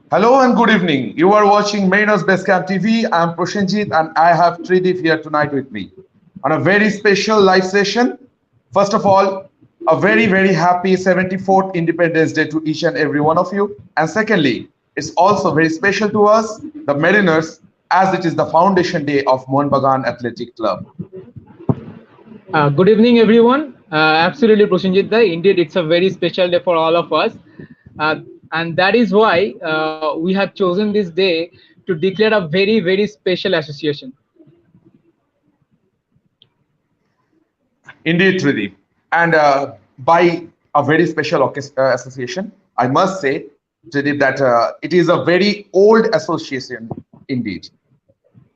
Hello and good evening. You are watching Mariners Best Camp TV. I'm Proshenjit and I have Trideep here tonight with me on a very special live session. First of all, a very happy 74th Independence Day to each and every one of you. And secondly, it's also very special to us, the Mariners, as it is the foundation day of Mohun Bagan Athletic Club. Good evening, everyone. Absolutely, Prashanjit. Indeed, it's a very special day for all of us. Uh, and that is why we have chosen this day to declare a very special association. Indeed, Trideep. And by a very special association, I must say, Trideep, that it is a very old association indeed.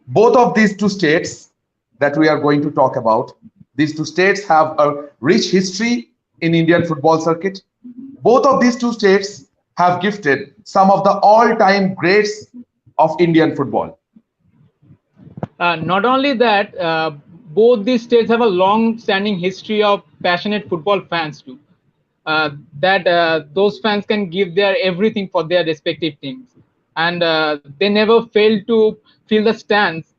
Both of these two states that we are going to talk about, these two states have a rich history in Indian football circuit. Both of these two states have gifted some of the all-time greats of Indian football. Not only that, both these states have a long-standing history of passionate football fans too. That those fans can give their everything for their respective teams, and they never fail to fill the stands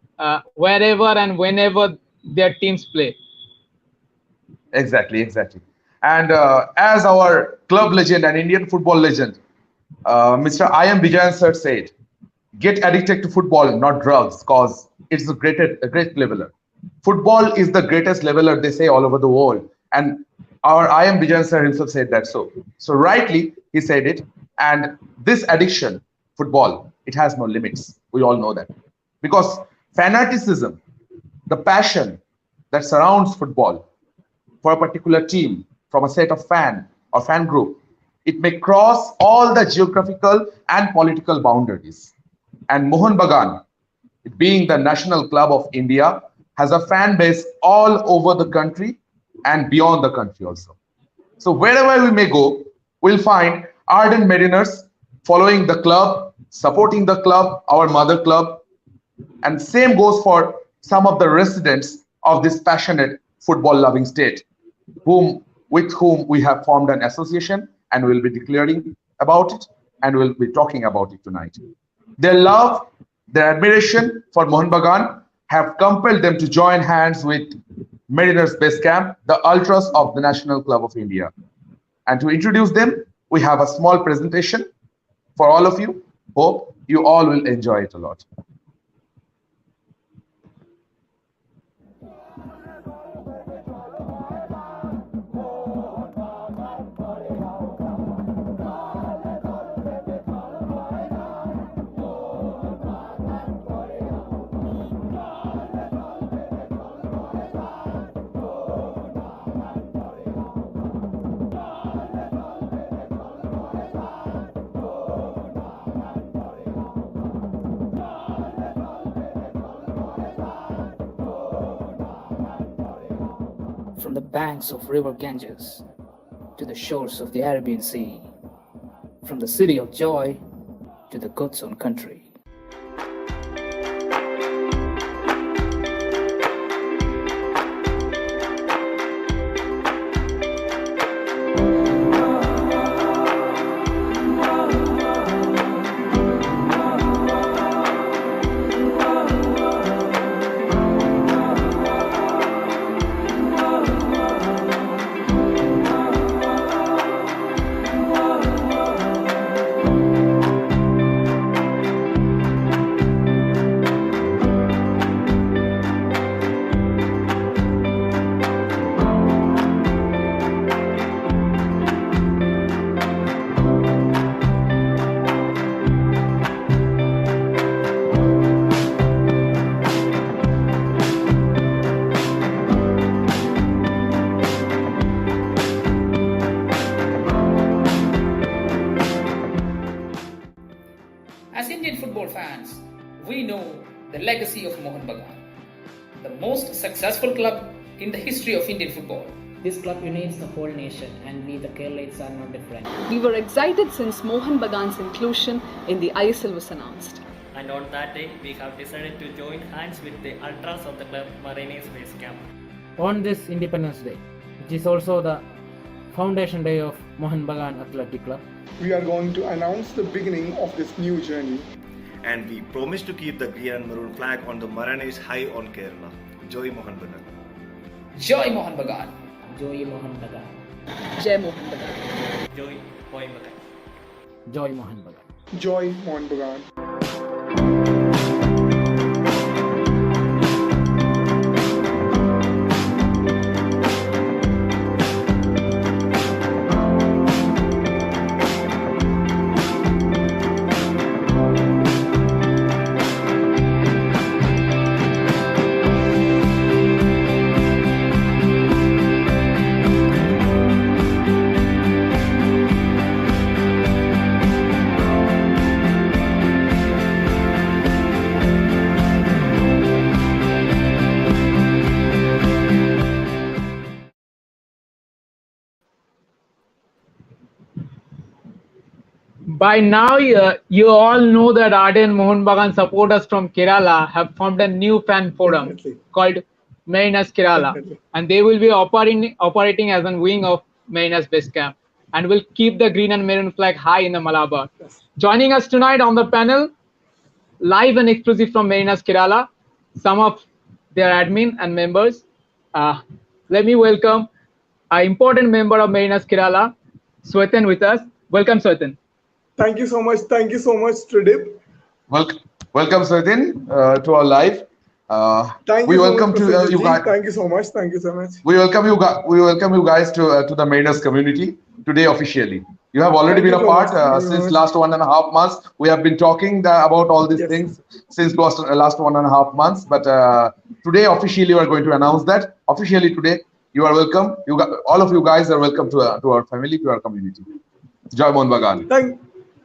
wherever and whenever their teams play. Exactly. And as our club legend and Indian football legend, Mr. I. M. Vijayan sir said, get addicted to football, not drugs, cause it's a great leveler. Football is the greatest leveler, they say, all over the world. And our I. M. Vijayan sir himself said that. So rightly, he said it. And this addiction, football, it has no limits. We all know that. Because fanaticism, the passion that surrounds football for a particular team from a set of fan or fan group, it may cross all the geographical and political boundaries. And Mohun Bagan, it being the national club of India, has a fan base all over the country and beyond the country also. So wherever we may go, we'll find ardent mariners following the club, supporting the club, our mother club, and same goes for some of the residents of this passionate football loving state, with whom we have formed an association and will be declaring about it and we'll be talking about it tonight. Their love, their admiration for Mohun Bagan have compelled them to join hands with Mariners Base Camp, the ultras of the National Club of India. And to introduce them, we have a small presentation for all of you. Hope you all will enjoy it a lot. From the banks of river Ganges to the shores of the Arabian Sea, from the city of joy to the God's own country. As Indian football fans, we know the legacy of Mohun Bagan, the most successful club in the history of Indian football. This club unites the whole nation, and we, the Keralites, are no different. We were excited since Mohun Bagan's inclusion in the ISL was announced. And on that day, we have decided to join hands with the ultras of the club Mariners Base Camp. On this Independence Day, which is also the foundation day of Mohun Bagan Athletic Club, we are going to announce the beginning of this new journey. And we promise to keep the green and maroon flag on the Mariners high on Kerala. Joy Mohun Bagan. Joy Mohun Bagan. Joy Mohun Bagan. Jai Mohan Bagan. Joy Boy Bagan. Joy Mohan Bagan. Joy Mohun Bagan. By now, you all know that ardent Mohun Bagan supporters from Kerala have formed a new fan forum Definitely. called Mariners Kerala, Definitely. and they will be operating as a wing of Mariners Base Camp and will keep the green and maroon flag high in the Malabar. Yes. Joining us tonight on the panel, live and exclusive from Mariners Kerala, some of their admin and members. Let me welcome an important member of Mariners Kerala, Sweten, with us. Welcome, Sweten. Thank you so much. Thank you so much, Tridip. Welcome, Swetin, to our live. Thank We you welcome so much, to Professor you G. guys. Thank you so much. Thank you so much. We welcome you. We welcome you guys to the Mariners community today officially. You have already Thank been you a so part much. Thank you so since much. last 1.5 months. We have been talking about all these Yes. things since last 1.5 months. But today officially we are going to announce that officially today. You are welcome. All of you guys are welcome to our family, to our community. Joy Mohun Bagan.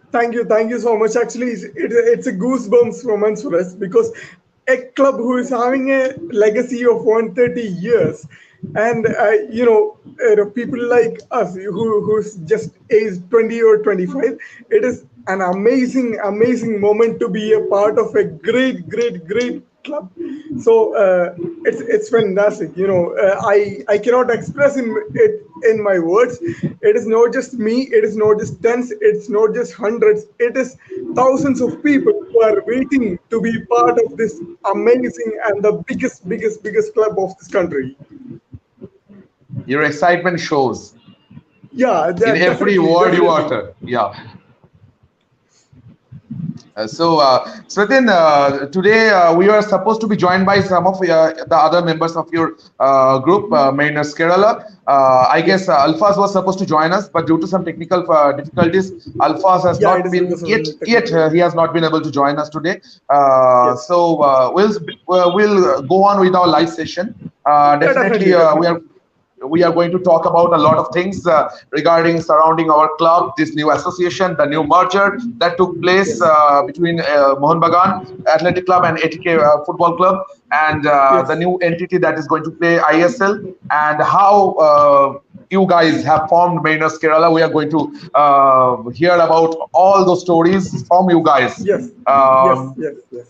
Thank you so much. Actually, it's a goosebumps moment for us because a club who is having a legacy of 130 years, and people like us who's just aged 20 or 25, it is an amazing moment to be a part of a great club. So it's fantastic. I cannot express it in my words. It is not just me. It is not just tens. It's not just hundreds. It is thousands of people who are waiting to be part of this amazing and the biggest club of this country. Your excitement shows Yeah, in every word you definitely. utter. Yeah. Swetin, today we are supposed to be joined by some of the other members of your group, Mariners Kerala. I guess Alphas was supposed to join us, but due to some technical difficulties, Alphas has Yeah, it not is been because of yet. the Yet technical. he has not been able to join us today. Yes. We'll go on with our live session. Yeah, Definitely, definitely. we are going to talk about a lot of things regarding surrounding our club, this new association, the new merger that took place Yes. between Mohun Bagan Athletic Club and ATK Football Club, and the Yes. new entity that is going to play ISL, and how you guys have formed Mariners Kerala. We are going to hear about all those stories from you guys. Yes. Yes. Um, Yes. Yes.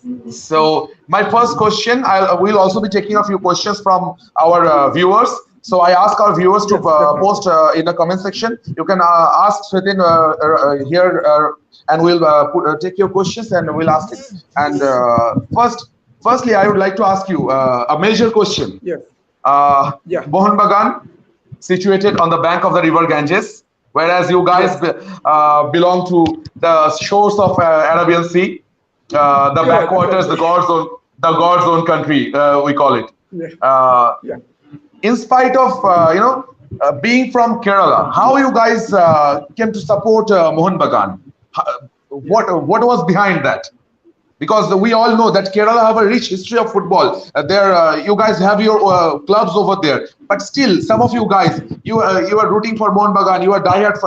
so my first question, we'll also be taking a few questions from our viewers. So I ask our viewers to Yes. Definitely. post in the comment section. You can ask Swetin here, and we'll take your questions and we'll ask it. And firstly, I would like to ask you a major question. Yes. Yeah. Mohun Bagan, situated on the bank of the river Ganges, whereas you guys Yes. belong to the shores of Arabian Sea, the Yeah. backwaters, Definitely. the God's own country, we call it. Yeah. Uh, Yeah. in spite of being from Kerala, how you guys came to support Mohun Bagan? What was behind that? Because we all know that Kerala have a rich history of football. You guys have your clubs over there, but still, some of you guys, you are rooting for Mohun Bagan. You are diehard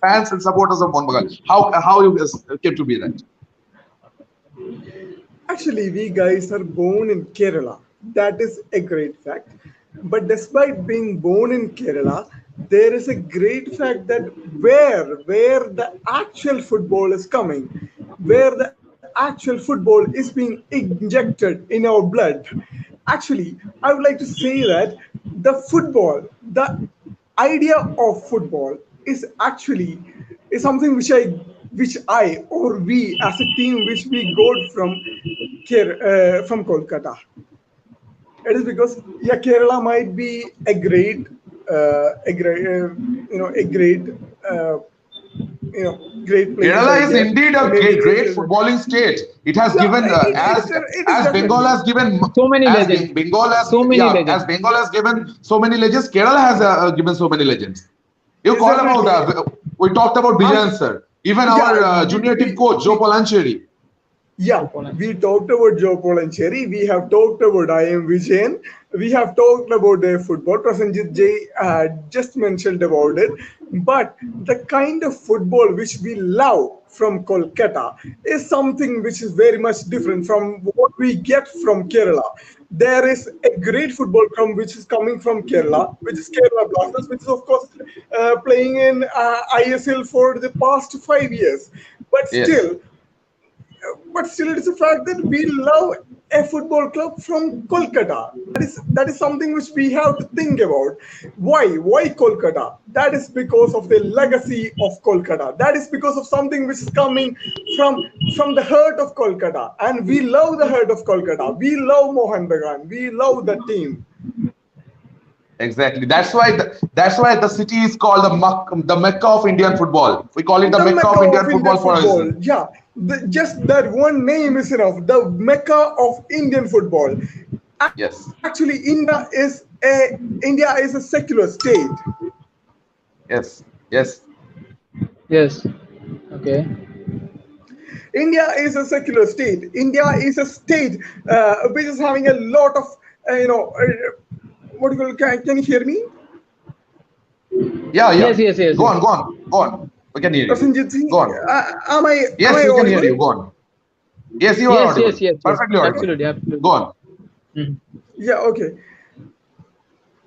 fans and supporters of Mohun Bagan. How you guys came to be that? Actually, we guys are born in Kerala. That is a great fact. But despite being born in Kerala, there is a great fact that where the actual football is coming, where the actual football is being injected in our blood. Actually, I would like to say that the idea of football is actually is something which I or we as a team which we got from Kolkata. It is because Kerala might be a great, a great, uh, great place, Kerala I is guess. indeed a Maybe great footballing state. It has yeah, given it is as Bengal definitely. has given So many as legends. Bengal has So many as legends. Bengal has given so many legends. Kerala has given so many legends. You Yes, call about definitely. we talked about Um, Bijan sir. Even our yeah, junior team coach Joe Polancheri. yeah, we talked about Joe Paul and Cherry. We have talked about I am Vijayan. We have talked about their football. Prasenjit J just mentioned about it. But the kind of football which we love from Kolkata is something which is very much different from what we get from Kerala. There is a great football from which is coming from Kerala, which is Kerala Blasters, which is of course playing in ISL for the past 5 years. But Yes. still, it's a fact that we love a football club from Kolkata. That is something which we have to think about. Why Kolkata? That is because of the legacy of Kolkata. That is because of something which is coming from the heart of Kolkata, and we love the heart of Kolkata. We love Mohun Bagan. We love the team. Exactly. That's why the city is called the Mecca of Indian football. We call it the The Mecca Mecca of of Indian Indian football for a football. reason. Yeah, just that one name is enough. The Mecca of Indian football. Yes. Actually, India is a secular state. Yes. Yes. Yes. Okay. India is a secular state. India is a state which is having a lot of what do you call? Can you hear me? Yeah. Yes. Yeah. Yes. Yes. Go Yes. on. Go on. Go on. We can hear you. Prasenjit Singh, Go on. am I Yes, we can hear audible? you. Go on. Yes, you are Yes. audible. Yes. Yes. Yes. Perfectly audible. Absolutely. Go Absolutely. on. Mhm. Yeah, okay.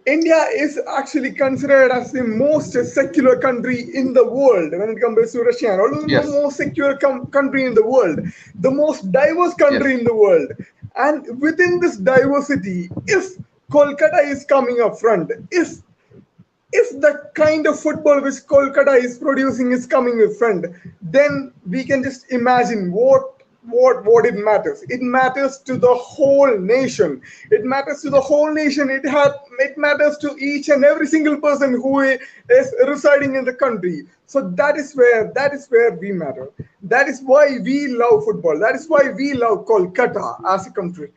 India is actually considered as the most secular country in the world when it comes to Russia, and also the Yes. most secure country in the world, the most diverse country Yes. in the world. And within this diversity, if Kolkata is coming up front, if the kind of football which Kolkata is producing is coming in front, then we can just imagine what it matters. It matters to the whole nation. It matters to the Yes. whole nation. It matters to each and every single person who is residing in the country. So that is where we matter. That is why we love football. That is why we love Kolkata as a country.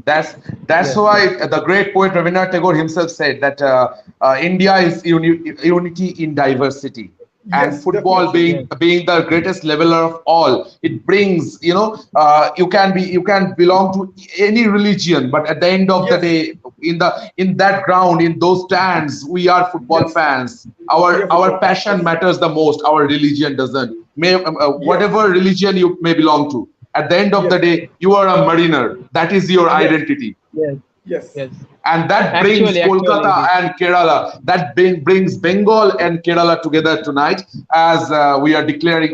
That's that's Yes. why the great poet Rabindranath Tagore himself said that India is unity in diversity, and Yes, football definitely. Yes. being the greatest leveler of all, it brings you can belong to any religion, but at the end of the Yes, day, in that ground, in those stands, we are football yes, fans. we are Our football fans. passion Yes, matters the most. Our religion doesn't. yes, Whatever religion you may belong to, at the end of the yes, day, you are a mariner. That is your yes, identity. Yes. yes. Yes. And that brings Actually, it Kolkata is. and Kerala, brings Bengal and Kerala together tonight as we are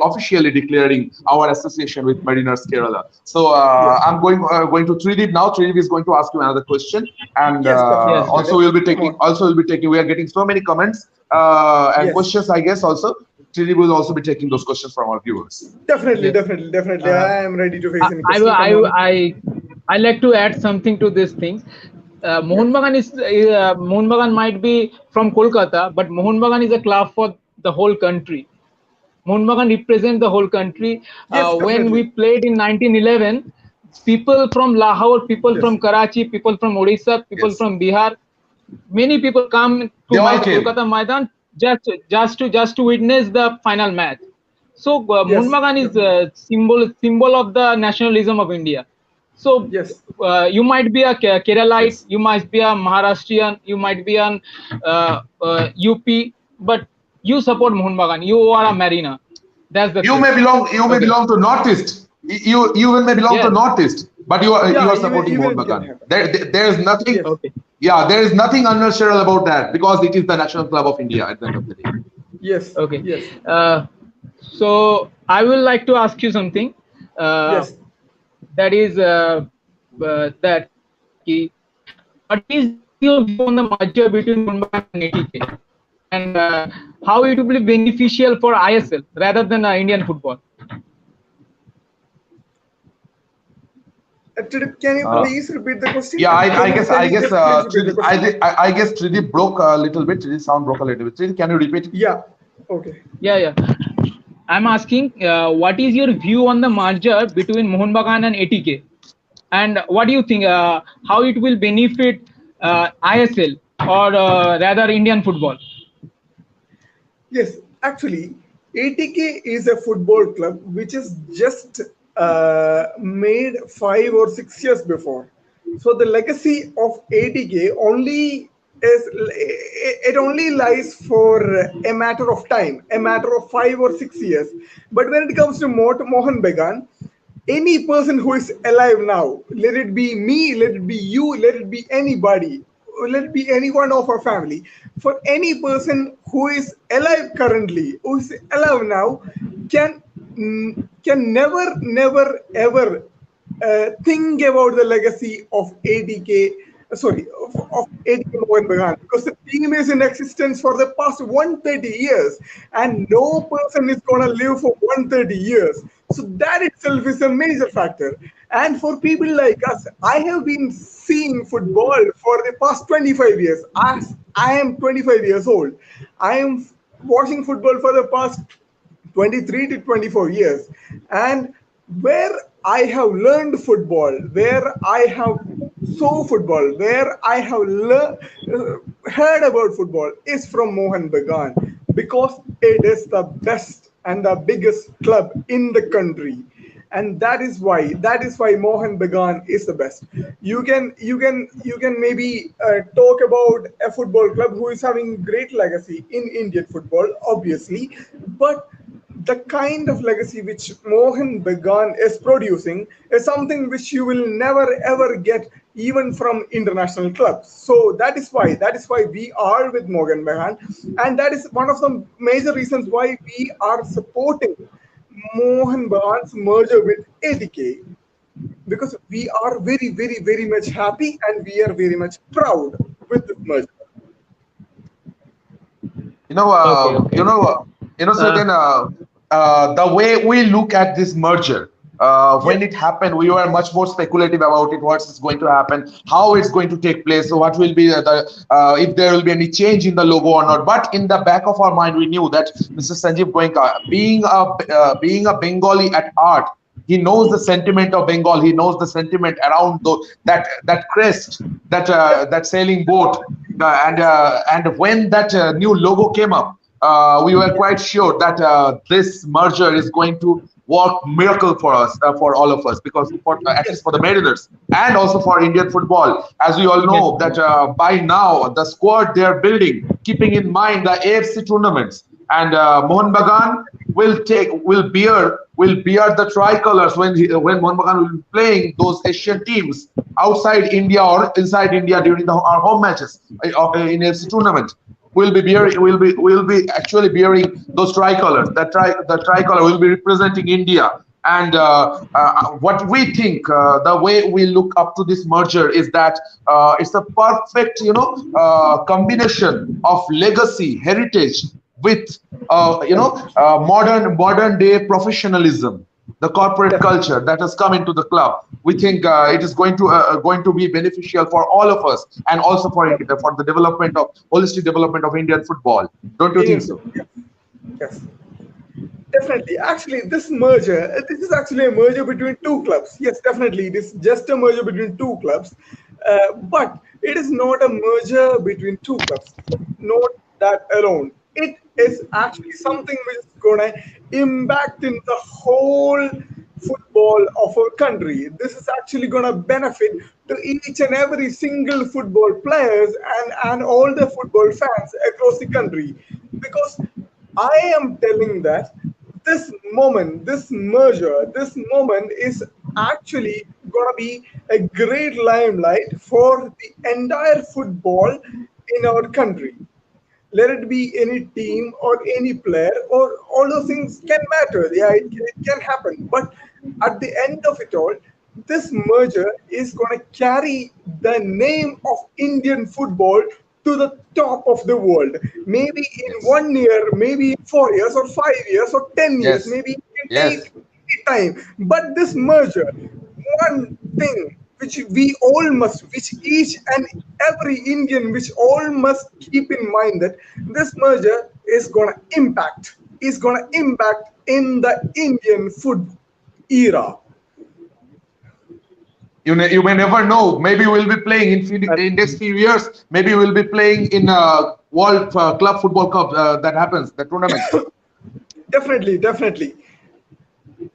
officially declaring our association with Mariners Kerala. So Yes. I'm going to Trideep now. Trideep is going to ask you another question, and Yes, Yes. definitely. also we'll be Come taking. on. Also, we'll be taking. We are getting so many comments and Yes, questions. I guess also Trideep will also be taking those questions from our viewers. definitely, Yes. definitely, definitely. Uh, I am ready to I face any I question. Come on. I like to add something to these things. Yeah. Mohun Bagan might be from Kolkata, but Mohun Bagan is a club for the whole country. Mohun Bagan represents the whole country. Yes, When we definitely. played in 1911, people from Lahore, people Yes. from Karachi, people from Odisha, people Yes, from Bihar, many people come they to all my came. Kolkata Maidan just to witness the final match. So Mohun Yes, Bagan is definitely. a symbol of the nationalism of India. So Yes. you might be a Keralite, Yes. you might be a Maharashtrian, you might be an UP, but you support Mohun Bagan. You are a Mariner. That's the You thing. may belong. You may Okay. belong to Northeast. You even may belong to Yes. Northeast, but you Yeah, are even supporting even Mohun it can Bagan. happen. There is nothing. Yes. Okay. Yeah, there is nothing unnatural about that because it is the national club of India at the end of the day. Yes. Okay. Yes. Uh, so I will like to ask you something. Uh, Yes. that is that what is your view on the merger between Mohun Bagan and ATK? and how it will be beneficial for ISL rather than Indian football? Can you please repeat the question? Yeah, I guess Can you just please repeat the question? I guess Trinity broke a little bit. Trinity sound broke a little bit. Trinity, can you repeat? Yeah. Okay. Yeah. I'm asking, what is your view on the merger between Mohun Bagan and ATK? And what do you think, how it will benefit ISL or rather Indian football? Yes, actually, ATK is a football club which is just made 5 or 6 years before. So the legacy of ATK only is it only lies for a matter of time, a matter of 5 or 6 years. But when it comes to Mohun Bagan, any person who is alive now, let it be me, let it be you, let it be anybody, let it be anyone of our family, for any person who is alive currently, who is alive now, can never ever think about the legacy of ADK, sorry, of ADK Mohun Bagan, because the team is in existence for the past 130 years, and no person is going to live for 130 years. So that itself is a major factor. And for people like us, I have been seeing football for the past 25 years. As I am 25 years old, I am watching football for the past 23 to 24 years. And where I have learned football, where I have saw football, where I have heard about football is from Mohun Bagan, because it is the best and the biggest club in the country. And that is why Mohun Bagan is the best. You can maybe talk about a football club who is having great legacy in Indian football, obviously, but the kind of legacy which Mohun Bagan is producing is something which you will never ever get even from international clubs. So that is why we are with Mohun Bagan, and that is one of the major reasons why we are supporting Mohun Bagan's merger with ATK, because we are very, very, very much happy and we are very much proud with this merger. You know, Certain the way we look at this merger, when it happened, we were much more speculative about it. What's going to happen? How it's going to take place? So what will be if there will be any change in the logo or not? But in the back of our mind, we knew that Mr. Sanjeev Goenka, being a Bengali at heart, he knows the sentiment of Bengal. He knows the sentiment around that crest, that sailing boat, and when that new logo came up, we were quite sure that this merger is going to work miracle for us, for all of us, because at least for the Mariners and also for Indian football, as we all know that by now the squad they are building, keeping in mind the AFC tournaments, and Mohun Bagan will bear the tricolors when Mohun Bagan will be playing those Asian teams outside India or inside India during our home matches in AFC tournament. Will be actually bearing those tricolors. The tricolor will be representing India. And what we think, the way we look up to this merger is that it's a perfect, combination of legacy, heritage with, modern day professionalism, the corporate culture that has come into the club. We think it is going to be beneficial for all of us, and also for the development of holistic development of Indian football. Don't you think so? Yes. Definitely. Actually, this is actually a merger between two clubs. Yes, definitely. It is just a merger between two clubs. But it is not a merger between two clubs. Not that alone. It is actually something which is going to impact in the whole football of our country. This is actually going to benefit to each and every single football players and all the football fans across the country. Because I am telling that this merger, this moment is actually going to be a great limelight for the entire football in our country. Let it be any team or any player, or all those things can matter. Yeah, it can happen. But at the end of it all, this merger is going to carry the name of Indian football to the top of the world. Maybe in 1 year, maybe in 4 years or 5 years or 10 years, Yes. maybe it can Yes. take time. But this merger, one thing which we all must, which each and every Indian, which all must keep in mind that this merger is gonna impact in the Indian food era. You may never know. Maybe we'll be playing in next few years. Maybe we'll be playing in World Club Football Cup that happens, the tournament. Definitely.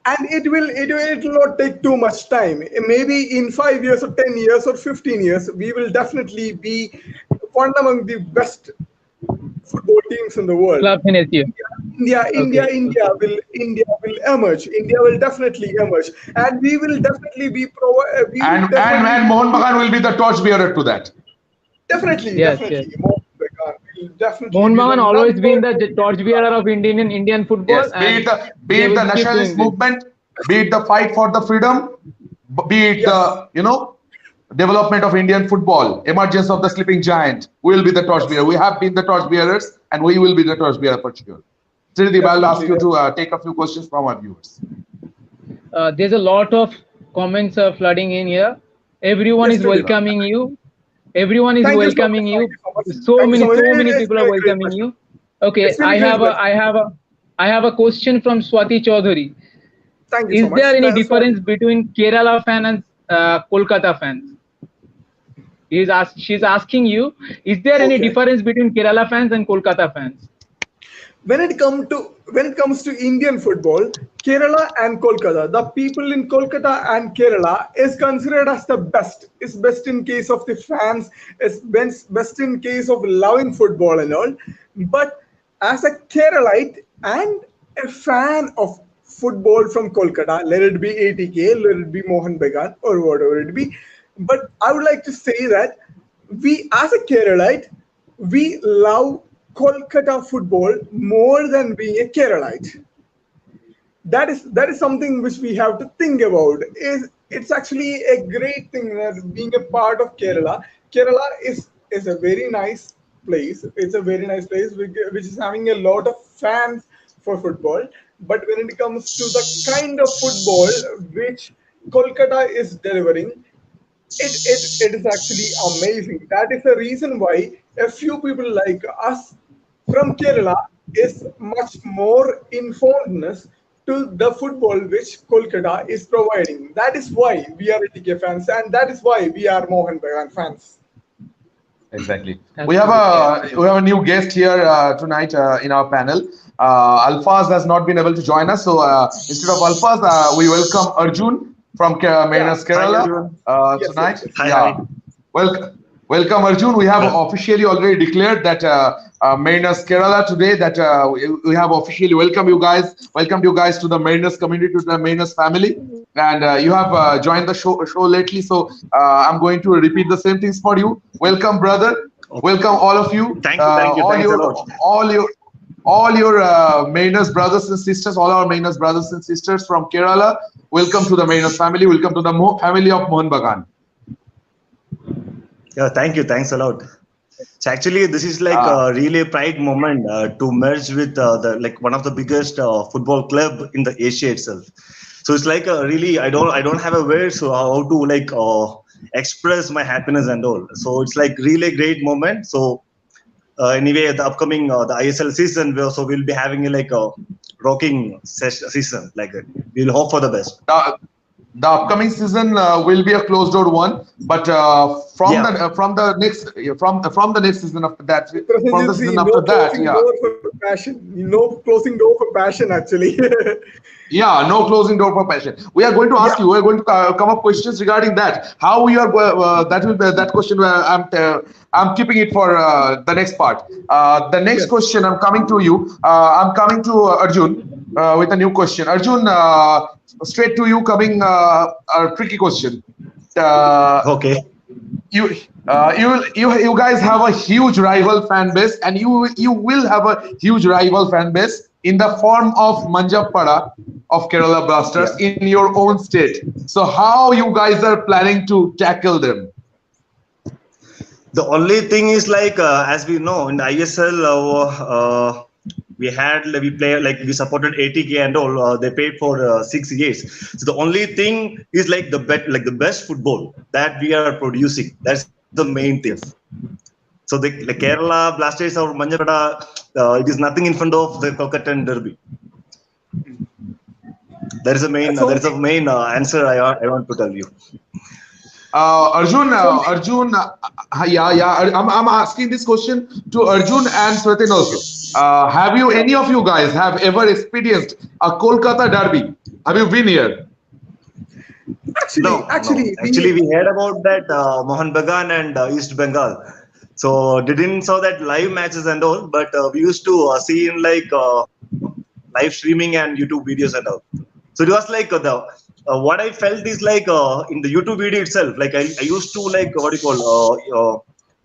And it will not take too much time. Maybe in 5 years or 10 years or 15 years, we will definitely be one among the best football teams in the world. Club in Asia. India will emerge. India will definitely emerge, and we will definitely be And Mohun Bagan will be the torch bearer to that. definitely Yes. Mohun Bagan will definitely Mohun be Bagan the always been number the torch bearer of Indian football. Yes, be it and be they it the will keep nationalist doing this. movement, be it the fight for the freedom, be it the development of Indian football, emergence of the sleeping giant. We will be the torch bearer. We have been the torch bearers, and we will be the torch bearer for sure. Sridhar, I'll ask you to take a few questions from our viewers. There's a lot of comments flooding in here. Everyone Yes, is Sridhar. welcoming you. Everyone is Thank you so welcoming much. you. Thank you so much. So Thank you many, so much. so many It's people been are a great welcoming pleasure. you. Okay, It's been a great pleasure. I have a question from Swati Chaudhary. Thank you so Is much. there any That's difference between Kerala fan and Kolkata fans? She's asking you, is there any Okay. difference between Kerala fans and Kolkata fans? When it comes to Indian football, Kerala and Kolkata, the people in Kolkata and Kerala is considered as the best. It's best in case of the fans. It's best in case of loving football and all. But as a Keralite and a fan of football from Kolkata, let it be ATK, let it be Mohun Bagan or whatever it be. But I would like to say that we, as a Keralite, we love Kolkata football more than being a Keralite. That is something which we have to think about. It's actually a great thing that being a part of Kerala. Kerala is a very nice place. It's a very nice place which is having a lot of fans for football. But when it comes to the kind of football which Kolkata is delivering, it is actually amazing. That is the reason why a few people like us from Kerala is much more informedness to the football which Kolkata is providing. That is why we are ATK fans, and that is why we are Mohun Bagan fans. Exactly. We have a new guest here tonight in our panel. Alfaz has not been able to join us, so instead of Alfaz, we welcome Arjun from Mariners Kerala tonight. Hi. Welcome Arjun. We have officially already declared that Mariners Kerala today that we have officially welcomed you guys to the Mariners community, to the Mariners family, and you have joined the show lately. So I'm going to repeat the same things for you. Welcome, brother. Okay. Welcome all of you. Thank you. All your Mariners brothers and sisters, all our Mariners brothers and sisters from Kerala. Welcome to the Mariners family. Welcome to the family of Mohun Bagan. Yeah, thank you. Thanks a lot. So actually, this is like a really pride moment to merge with one of the biggest football club in the Asia itself. So it's like a really I don't have a word so how to express my happiness and all. So it's like really great moment. So anyway, the upcoming the ISL season, so we'll be having a rocking season like that. We'll hope for the best. The upcoming season will be a closed door one, but from the next season after that, from the season after that, no closing door for passion actually. Yeah, no closing door for passion. We are going to ask you. We are going to come up questions regarding that. How you are that will be that question. I'm keeping it for the next part. The next question, I'm coming to you. I'm coming to Arjun with a new question. Arjun, straight to you, coming a tricky question. Okay. You guys have a huge rival fan base, and you will have a huge rival fan base in the form of Manjappada of Kerala Blasters in your own state. So how you guys are planning to tackle them? The only thing is like as we know in the ISL, we play like we supported ATK and all. They paid for 6 years. So the only thing is like the best football that we are producing. That's the main thing. Yes. So the Kerala Blasters or Manjapeta, it is nothing in front of the Kolkata Derby. That is the main answer I want to tell you. Arjun, I'm asking this question to Arjun and Swatin also. Have you, any of you guys, have ever experienced a Kolkata derby? Have you been here? Actually, we heard about that Mohun Bagan and East Bengal. So didn't saw that live matches and all, but we used to see in like live streaming and YouTube videos and all. So it was like what I felt is like in the YouTube video itself, like I used to like what do you call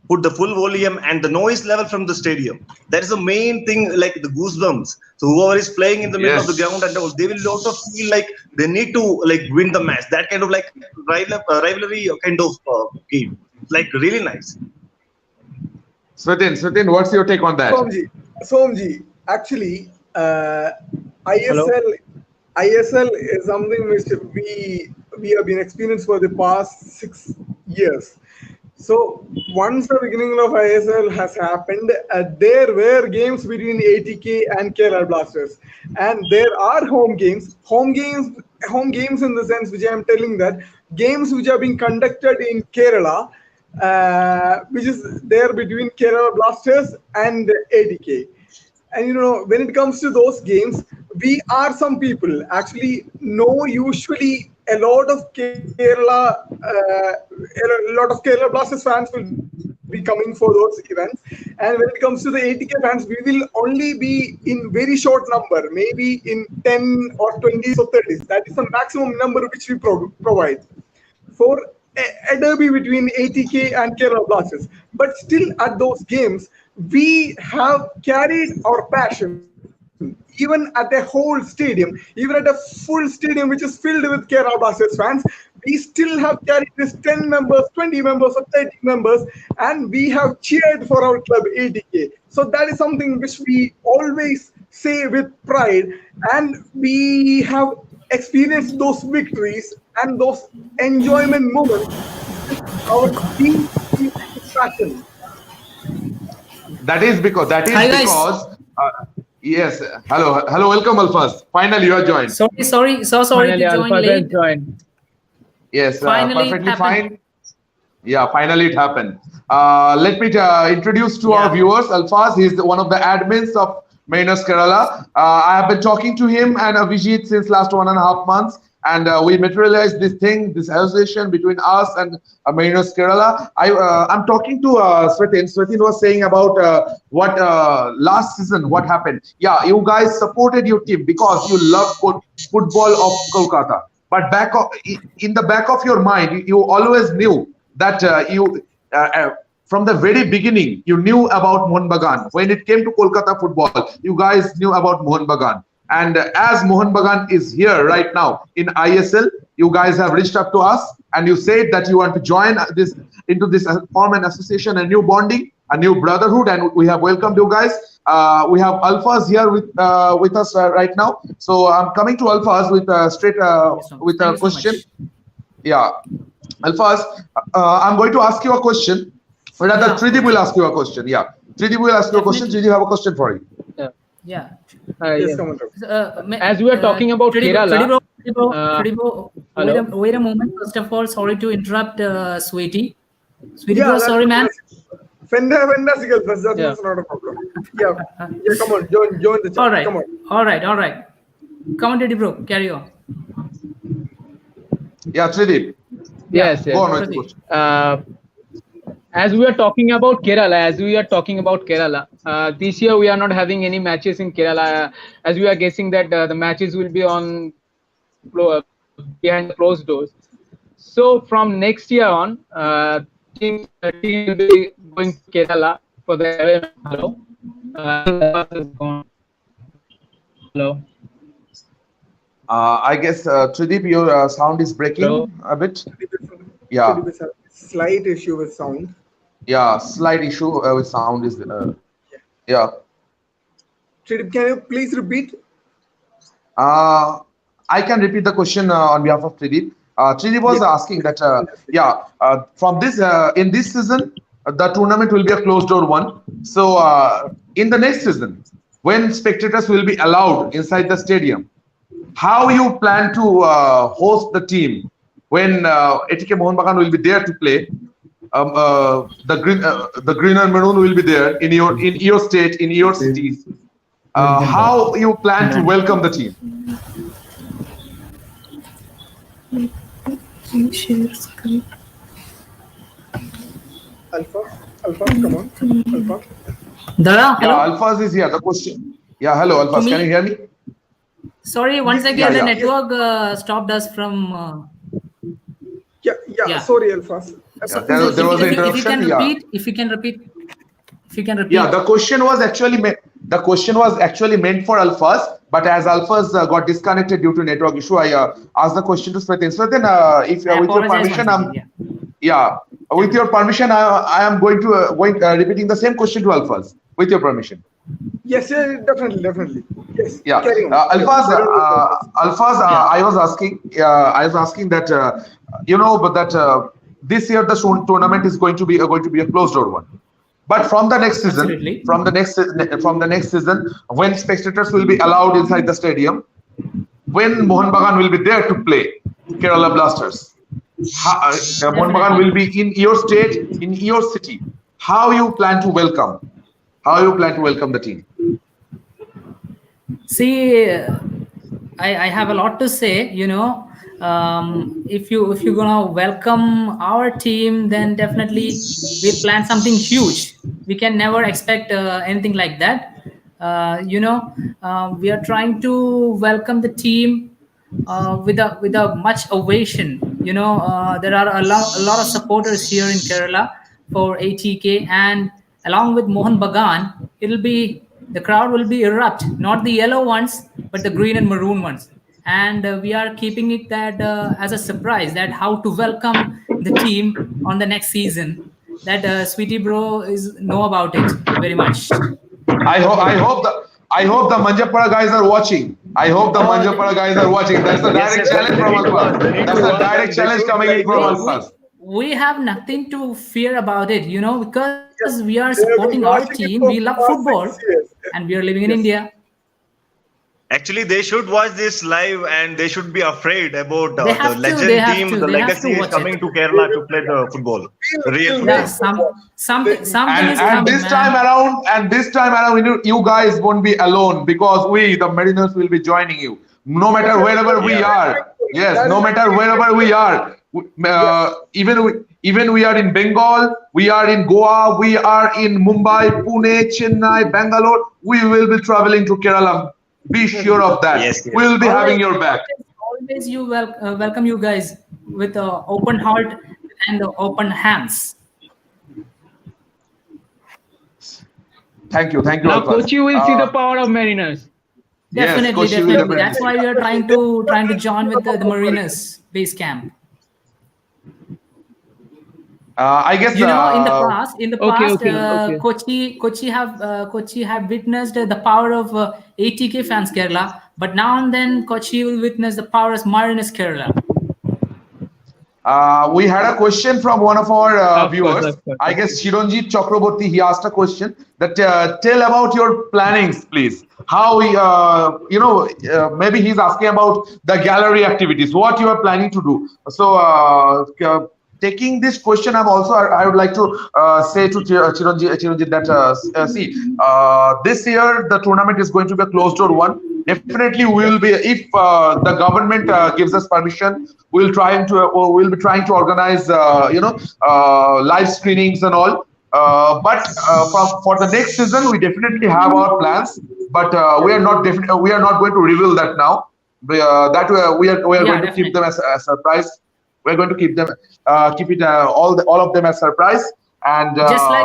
put the full volume and the noise level from the stadium. That is the main thing, like the goosebumps. So whoever is playing in the middle of the ground and all, they will also feel like they need to like win the match. That kind of like rivalry kind of game, like really nice. Swatin, what's your take on that? Somji, actually, ISL is something which we have been experienced for the past 6 years. So once the beginning of ISL has happened, there were games between ATK and Kerala Blasters, and there are home games in the sense which I am telling that games which are being conducted in Kerala, which is there between Kerala Blasters and ATK. And when it comes to those games, we are some people actually know usually a lot of Kerala Blasters fans will be coming for those events. And when it comes to the ATK fans, we will only be in very short number, maybe in 10 or 20s or 30s. That is the maximum number which we provide for a derby between ATK and Kerala Blasters. But still at those games, we have carried our passion, even at a whole stadium, even at a full stadium which is filled with Kerala Blasters fans. We still have carried this 10 members, 20 members, or 30 members, and we have cheered for our club ATK. So that is something which we always say with pride, and we have experienced those victories and those enjoyment moments with our team passion. That is because yes. Hello, welcome, Alphas. Finally, you are joined. Sorry to join late. Yes, Finally perfectly fine. Yeah, finally it happened. Let me introduce to our viewers. Alphas, he is one of the admins of Mariners Kerala. I have been talking to him and Avijit since last 1.5 months. And we materialized this thing, this association between us and Mariners Kerala. I'm talking to Swatin. Swatin was saying about what last season, what happened. Yeah, you guys supported your team because you love football of Kolkata. But in the back of your mind, you always knew that from the very beginning, you knew about Mohun Bagan. When it came to Kolkata football, you guys knew about Mohun Bagan. And as Mohun Bagan is here right now in ISL, you guys have reached out to us and you said that you want to join into this form an association, a new bonding, a new brotherhood, and we have welcomed you guys. We have Alphas here with us right now. So I'm coming to Alphas with with a question. Yeah, Alphas, I'm going to ask you a question. Or rather, Tridip will ask you a question. Yeah, Tridip will ask you a question. Tridip, have a question for you. Yeah. Yes. As we are talking about Kerala. Wait a moment. First of all, sorry to interrupt, Sweetie. Bro, sorry, man. Fantastic, Alphas. That's not a problem. Yeah, come on, join the chat. All right. Come on. All right. Come on, Teddy bro, carry on. Yeah, Tridip. Yes. Go on with the question. As we are talking about Kerala, this year we are not having any matches in Kerala, as we are guessing that the matches will be on behind the closed doors. So from next year on, team will be going to Kerala for the hello. Hello. I guess Tridip, your sound is breaking a bit. Yeah. Slight issue with sound. Yeah, slight issue with sound is yeah. Tridip, can you please repeat? Uh, I can repeat the question on behalf of Tridip. Tridip was Yes. asking that, yeah, from this in this season, the tournament will be a closed door one. So in the next season, when spectators will be allowed inside the stadium, how you plan to host the team when ATK Mohun Bagan will be there to play? The green and maroon will be there in your state, in your cities. How you plan to welcome the team? Alpha, Alpha, come on, Alpha. Dara, Yeah, hello. Alphaz is here. The question. Yeah, hello, To Alphaz. Can you me, hear me? sorry, once Yeah, again the yeah. network stopped us from. Yeah. Yeah. Sorry, Alpha. Yeah, So, Alpha. so there was an if you can interruption. Yeah, repeat, if you can yeah. repeat. The question was actually meant for Alphaz, but as Alphaz got disconnected due to network issue, I asked the question to Swatin. Swatin, if I with your apologize once permission, again. Yeah, yeah, with tell your me. permission, I am going to repeating the same question to Alphaz. With your permission. Yes, yeah, definitely. Yes, Yeah, carry on. Alphaz, I don't know about this. Alphaz, Yeah, I was asking that but that this year the tournament is going to be a closed door one. But from the next season, absolutely. from the next season, when spectators will be allowed inside the stadium, when Mohun Bagan will be there to play Kerala Blasters, Mohun Bagan will Definitely. be in your state, in your city. How you plan to welcome? How you plan to welcome the team? See, I have a lot to say. If you're gonna welcome our team, then definitely we'll plan something huge. We can never expect anything like that. We are trying to welcome the team with a much ovation. There are a lot of supporters here in Kerala for ATK, and along with Mohun Bagan, the crowd will be erupt, not the yellow ones, but the green and maroon ones. And we are keeping it that as a surprise, that how to welcome the team on the next season. That Sweetie Bro is know about it very much. I hope the Manjapara guys are watching. I hope the Oh, Manjapara guys are watching. That's the Yes, direct yes, challenge they from need to watch. They Alphas. need to That's the watch, direct and they challenge should coming in like from we Alphas. we have nothing to fear about it, because we are They have supporting been our watching it team. for We love past football, 6 years. and we are living in Yes. India. actually they should watch this live, and they should be afraid about They the have to. They legend have team. to. The They have to legacy is watch coming it. to They Kerala to will, play the football, the real will Yeah, wait football. for what? something is And coming, man. this time around, you guys won't be alone because we, the Mariners, will be joining you. No matter wherever we Yeah. are. Yes, That no is matter actually wherever we are. yes. Even we are in Bengal, we are in Goa, we are in Mumbai, Pune, Chennai, Bangalore. We will be traveling to Kerala. Be sure of that. Yes, yes. We will be having Always, your back. always welcome you guys with open heart and open hands. Thank you, Now, Alphas. coach, you will see the power of Mariners. Yes, Definitely, Koshi will definitely. That's definitely. why we are trying to join with the Mariners base camp. I guess In the past, Okay, okay, okay. Kochi have witnessed the power of ATK fans Kerala, but now and then Kochi will witness the power of Mariners Kerala. We had a question from one of our Of course, viewers. of course, I of guess course. Chiranjit Chakraborty. He asked a question that tell about your plannings, please. How we, maybe he's asking about the gallery activities. What you are planning to do. So, taking this question, I would like to say to Chiranjit that see, this year the tournament is going to be a closed door one. Definitely, we will be if the government gives us permission. We'll be trying to organize live screenings and all. For the next season, we definitely have our plans, but we are not going to reveal that now. We are Yeah, going to keep them definitely. as a surprise. We're going to keep it all of them as surprise, and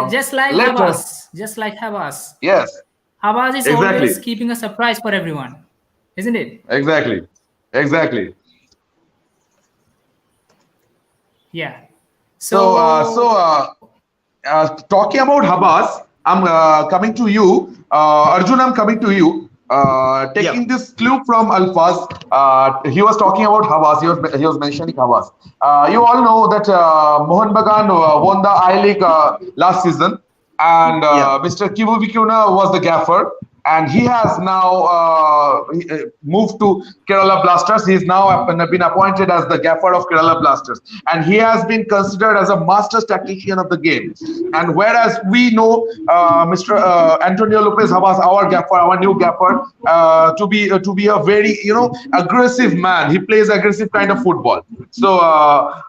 Just like let us. Habas. Yes, Habas is always exactly, keeping a surprise for everyone, isn't it? exactly, exactly. Yeah. So, So talking about Habas, I'm coming to you. Arjun, I'm coming to you. Taking this clue from Alfaz, he was talking about Habas. He was mentioning Habas. You all know that Mohun Bagan won the I League last season, and Mr. Kibu Vikuna was the gaffer. And he has now moved to Kerala Blasters. He's now been appointed as the gaffer of Kerala Blasters. And he has been considered as a master tactician of the game. And whereas we know Mr. Antonio Lopez Habas, our gaffer, our new gaffer, to be a very aggressive man. He plays aggressive kind of football. So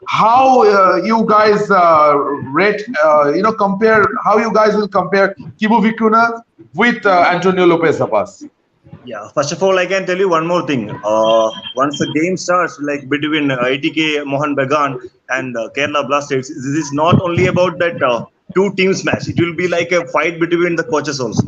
how you guys rate, compare, how you guys will compare Kibu Vikuna with Antonio Lopez Habas? Yeah, first of all, I can tell you one more thing. Once the game starts, like between ITK Mohun Bagan and Kerala Blasters, this is not only about that two teams match. It will be like a fight between the coaches also.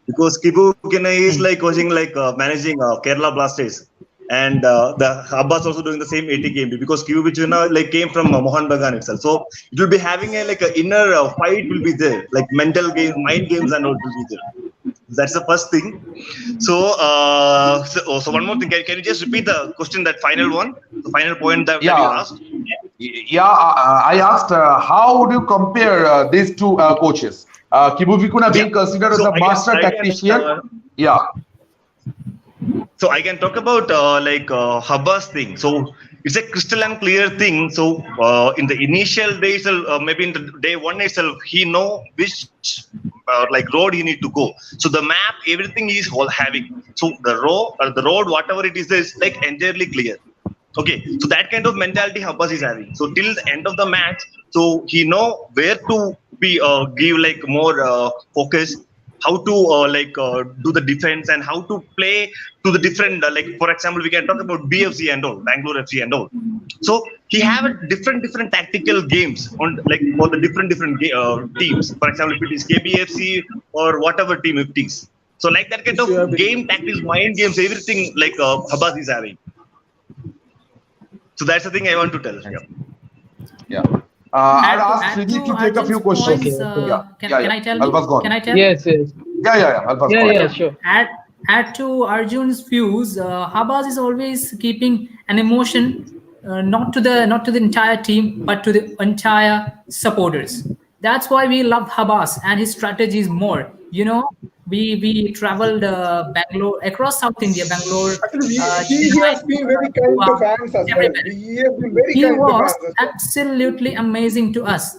Because Kibu Vikuna is like coaching, like managing Kerala Blasters, and the Abbas also doing the same ATK because Kibu Vikuna like came from Mohun Bagan itself. So it will be having a like an inner fight will be there, like mental games, mind games, and all will be there. That's the first thing. So, so one more thing. Can you just repeat the question, that final one, the final point that you asked? Yeah, I asked how would you compare these two coaches? Kibu Vikuna being considered as a master tactician. So I can talk about Habas thing. So it's a crystal and clear thing. So in the initial days, maybe in the day one itself, he know which road he need to go. So the map, everything is all having. So the road, whatever it is like entirely clear. Okay, so that kind of mentality Habas is having. So till the end of the match, so he know where to be give like more focus, how to do the defense, and how to play to the different for example, we can talk about BFC and all, Bangalore FC and all. So he have a different tactical games on for the different teams. For example, if it is KBFC or whatever team it is. So like that kind of game tactics, mind games, everything Habas is having. So that's the thing I want to tell. I'll ask Sridhi to take a few questions. Can I tell? Can I tell? Yes. Yeah, sure. Add to Arjun's views, Habas is always keeping an emotion not to the entire team, but to the entire supporters. That's why we love Habas and his strategies more. We traveled Bangalore, across South India, Bangalore. Actually, he has been very kind to fans as well. He has been very kind to fans as well. Absolutely amazing to us.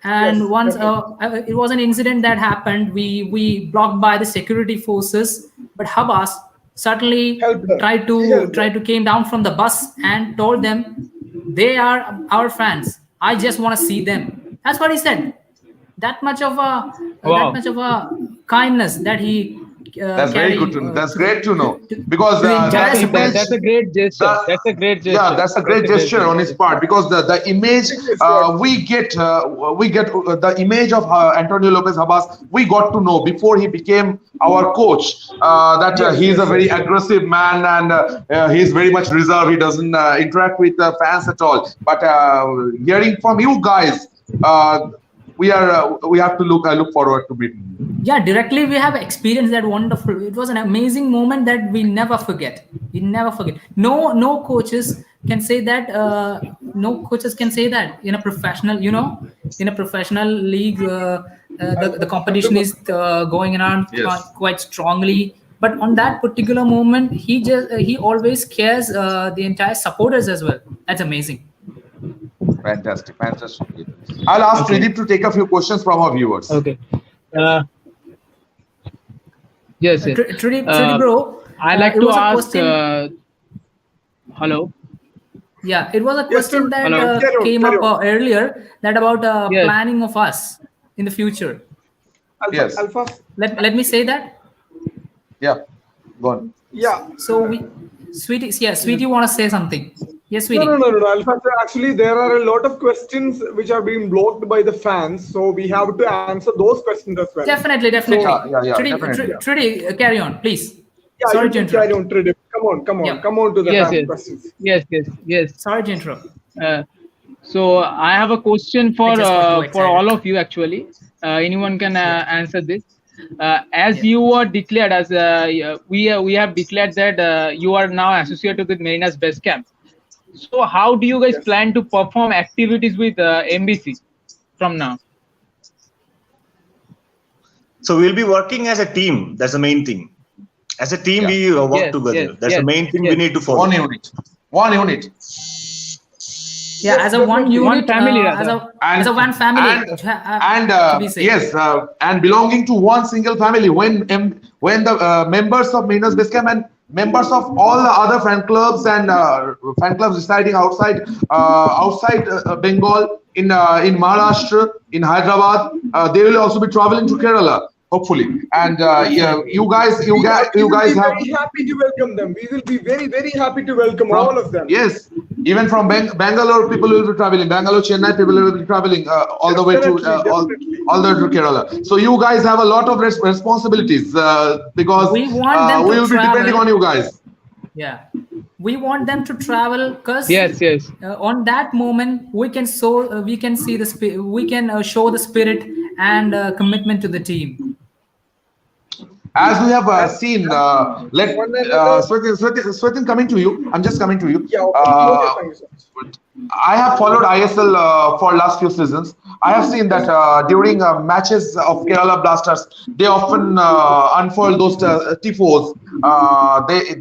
And once it was an incident that happened, we blocked by the security forces, but Habas certainly tried to came down from the bus and told them they are our fans. I just want to see them. That's what he said. That much of a kindness that he. That's very good to know. That's great to know, because that's a great gesture. That's a great gesture. Yeah, that's a great gesture on his part, because the image we get the image of Antonio Lopez Habas. We got to know before he became our coach that he is a very aggressive man, and he is very much reserved. He doesn't interact with the fans at all. But hearing from you guys, we have to look forward to meeting. Yeah, directly we have experienced that wonderful. It was an amazing moment that we never forget. No coaches can say that. No coaches can say that in a professional. In a professional league, the competition is going around quite strongly. But on that particular moment, he always cares the entire supporters as well. That's amazing. Fantastic. I'll ask Tridip to take a few questions from our viewers. Okay. Yes. Tridip, bro. I like to ask. Hello. Yeah, it was a question that came up earlier, that about planning of us in the future. Yes. Alpha. Let me say that. Yeah. Go on. Yeah. So Sweetie, want to say something? Yes, Sweetie. No. Alpha, actually, there are a lot of questions which are being blocked by the fans, so we have to answer those questions as well. Definitely. Trudy, carry on, please. Yeah, sorry to interrupt. Carry on, Trudy. Come on to the fan questions. Yes. Sorry to interrupt. So I have a question I just got too for all excited. of you actually. Anyone can Yeah. answer this. As Yeah. you were declared as we have declared that you are now associated with Marina's Best Camp. So how do you guys Yes. plan to perform activities with MBC from now? So we'll be working as a team. That's the main thing. As a team, Yeah. we work Yes, together. yes, That's the yes, main thing we yes. need to follow. One unit. One unit. Yeah, Yes, as a one definitely. One unit, family as rather. a And one family, and and to be safe. yes, and belonging to one single family. When the members of Minas Basecamp and members of all the other fan clubs residing outside Bengal, in Maharashtra, in Hyderabad, they will also be traveling to Kerala, hopefully. And yeah, Definitely. We you will be guys have. very happy to welcome them. We will be very, very happy to welcome all From of them. yes, even from Bangalore, people will be traveling. Bangalore, Chennai, people will be traveling all the way to Definitely, definitely. all the way to Kerala. So you guys have a lot of responsibilities because We want them we to will be depending on travel. you guys. Yeah, we want them to travel because Yes, yes. on that moment we can see we can show the spirit and commitment to the team. As we have And seen, let one another. Swetin, coming to you. I'm just coming to you. Yeah, okay. Okay, thank you so much. I have followed ISL for last few seasons. I have seen that during matches of Kerala Blasters, they often unfold those tifos.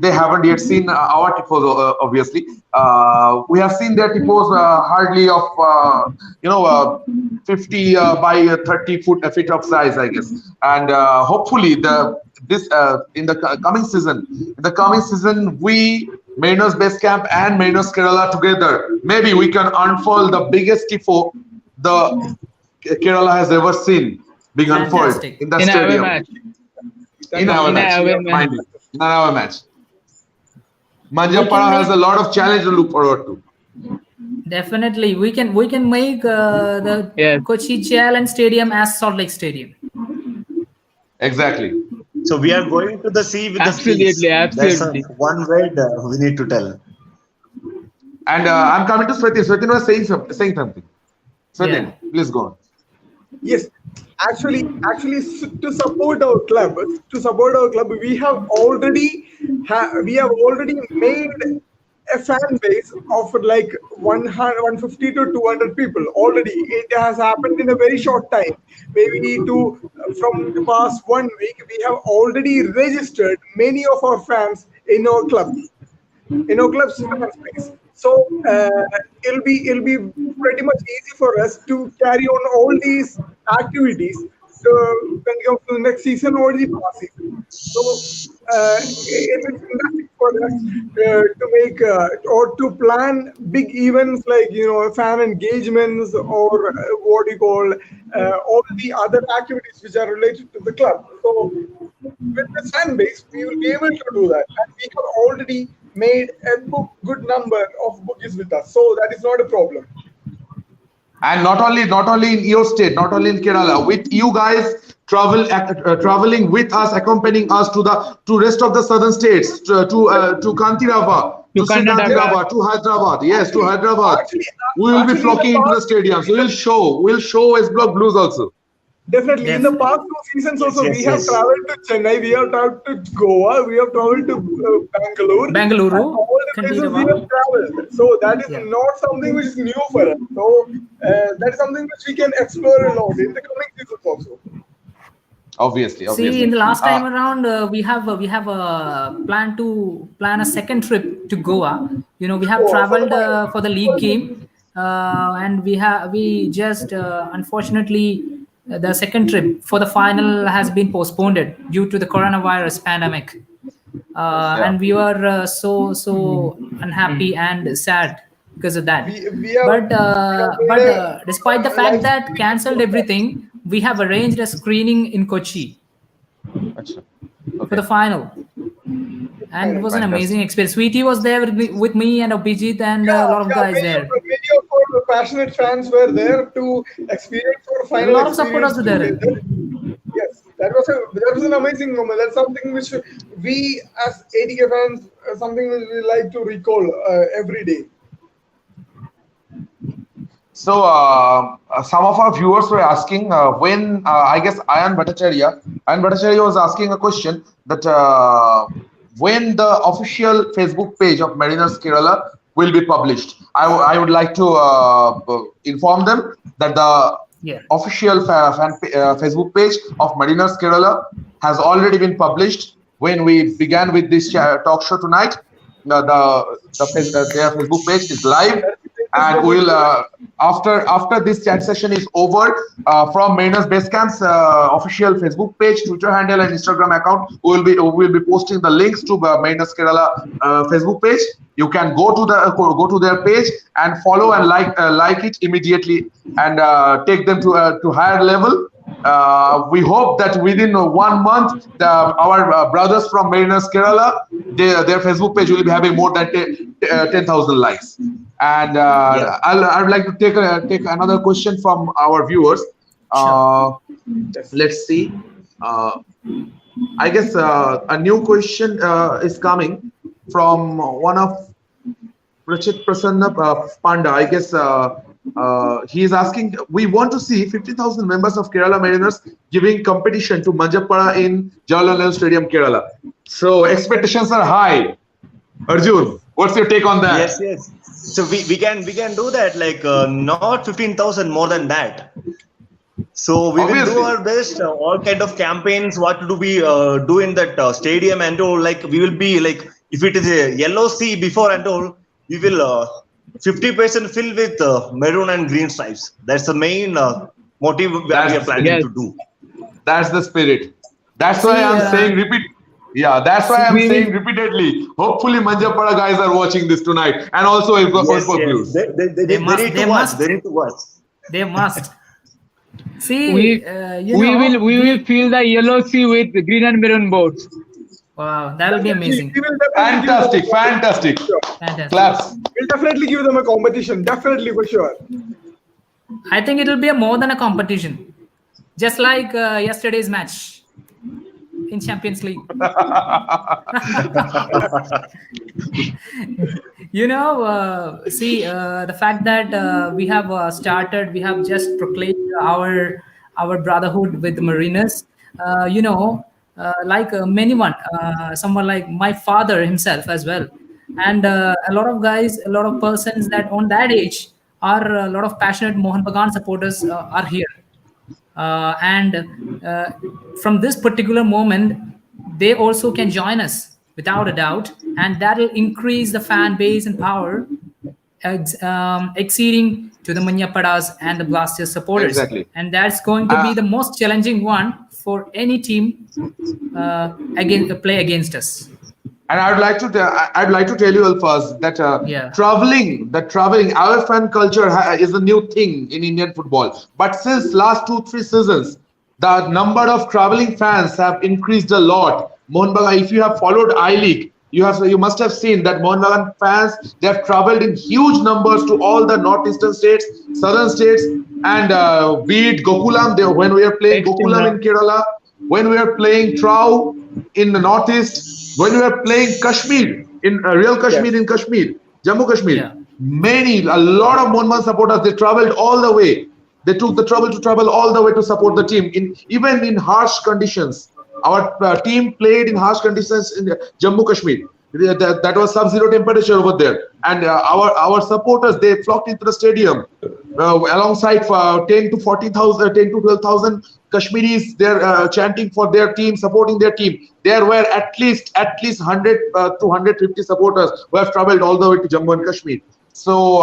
They haven't yet seen our tifos, obviously. We have seen their tifos hardly of 50 by 30 feet of size, I guess. And hopefully in the coming season, we Mariners Base Camp and Mariners Kerala together, maybe we can unfold the biggest tifo the Kerala has ever seen being unfolded Fantastic. in the In a away stadium. match. In our In a match, away match. mind you, in our match. We can Manjapara has a make lot of challenge to look forward to. definitely we can make the Yes. Kochi Challenge Stadium as Salt Lake Stadium. Exactly. So we are going to the sea with the skills. Absolutely, That's absolutely. one word we need to tell. And I'm coming to Swetin. Swetin was saying something. Yeah. Swetin, please go on. Yes, to support our club, we have already made a fan base of like 100, 150 to 200 people already. It has happened in a very short time. Maybe from the past 1 week, we have already registered many of our fans in our club. In our club's fan space. So it'll be pretty much easy for us to carry on all these activities when it comes to the next season or the past season. So it is fantastic for us to make or to plan big events like fan engagements or what you call all the other activities which are related to the club. So with the fan base, we will be able to do that. And we have already made a good number of bookies with us. So that is not a problem. And not only in your state, not only in Kerala, with you guys traveling with us, accompanying us to rest of the southern states, to Kantirava, To to Sri Karnataka. Kantirava, to Hyderabad. Yes, to Hyderabad. Actually, We will be in the flocking into the past, stadiums. We'll show S Block Blues also. definitely. In the Definitely. past 2 seasons Yes, also, yes, we have yes. traveled to Chennai, we have traveled to Goa, we have traveled to Bangalore. And Bengaluru, all the places we Kandirava. have traveled. So that is Yeah. not something which is new for us. So that is something which we can explore a lot in the coming seasons also. Obviously, See, in the last Uh, time around, we have a plan a second trip to Goa. We have Goa for the traveled final. for the league game, and we just unfortunately the second trip for the final has been postponed due to the coronavirus pandemic, yeah. and we were so unhappy and sad because of that. We have But made despite the a fact live that streaming cancelled of that. everything, we have arranged a screening in Kochi Acha. for the Okay. final, and it was an Fantastic. amazing experience. Sweetie was there with me and Abhijit and a lot of Yeah, guys there. many of our passionate fans were there to experience our A final lot of supporters experience were there. together. Yes, that was an amazing moment. That's something which we as ATK fans, something we like to recall every day. So some of our viewers were asking when I guess Ayan Bhattacharya was asking a question that when the official Facebook page of Mariners Kerala will be published. I would like to inform them that the Yeah. official Facebook page of Mariners Kerala has already been published. When we began with this talk show tonight, their Facebook page is live, and we'll after this chat session is over, from Mariners Base Camp's official Facebook page, Twitter handle, and Instagram account, we will be posting the links to Mariners Kerala Facebook page. You can go to their page and follow and like it immediately, and take them to higher level. We hope that within 1 month, our brothers from Mariners Kerala, their Facebook page will be having more than 10,000 likes. And I would like to take another question from our viewers. Let's see. I guess a new question is coming from one of Prachit Prasanna Panda. I guess he is asking, we want to see 50,000 members of Kerala Mariners giving competition to Manjappara in Jawaharlal Nehru Stadium, Kerala. So expectations are high. Arjun, what's your take on that? Yes. So we can do that, like not 15,000, more than that. So we will do our best, all kind of campaigns. What do we do in that stadium and all? Like we will be like, if it is a yellow sea before and all, we will 50% fill with maroon and green stripes. That's the main motive that we are planning to do. That's the spirit. That's why I'm saying repeat. Yeah, that's why I'm saying repeatedly. Hopefully, Manjappara guys are watching this tonight, and also if the Yes. They need to watch. They need to watch. They must. See, we will fill the yellow sea with green and maroon boats. Wow, that will be amazing. Fantastic. Fantastic. Claps. We'll definitely give them a competition. Definitely, for sure. I think it will be more than a competition, just like yesterday's match in Champions League. The fact that we have just proclaimed our brotherhood with the Mariners. Someone like my father himself as well, and a lot of guys, a lot of persons that on that age are a lot of passionate Mohun Bagan supporters are here. And from this particular moment, they also can join us without a doubt, and that will increase the fan base and power, exceeding to the Manjapparas and the Blasters supporters. Exactly. And that's going to be the most challenging one for any team play against us. And I'd like to tell you, Alfaz, that traveling our fan culture is a new thing in Indian football. But since last 2-3 seasons, the number of traveling fans have increased a lot. Mohun Bagan, if you have followed I-League, you must have seen that Mohun Bagan fans, they have traveled in huge numbers to all the northeastern states, southern states, and be it Gokulam, when we are playing Gokulam in Kerala, when we are playing Trau in the northeast, when we are playing Kashmir in real Kashmir in Kashmir, Jammu Kashmir, a lot of Mohun Bagan supporters, they travelled all the way. They took the trouble to travel all the way to support the team, even in harsh conditions. Our team played in harsh conditions in Jammu Kashmir. That was sub-zero temperature over there, and our supporters, they flocked into the stadium alongside 10 to 12,000 Kashmiris. They're chanting for their team, supporting their team. There were at least 100 to 150 supporters who have travelled all the way to Jammu and Kashmir. So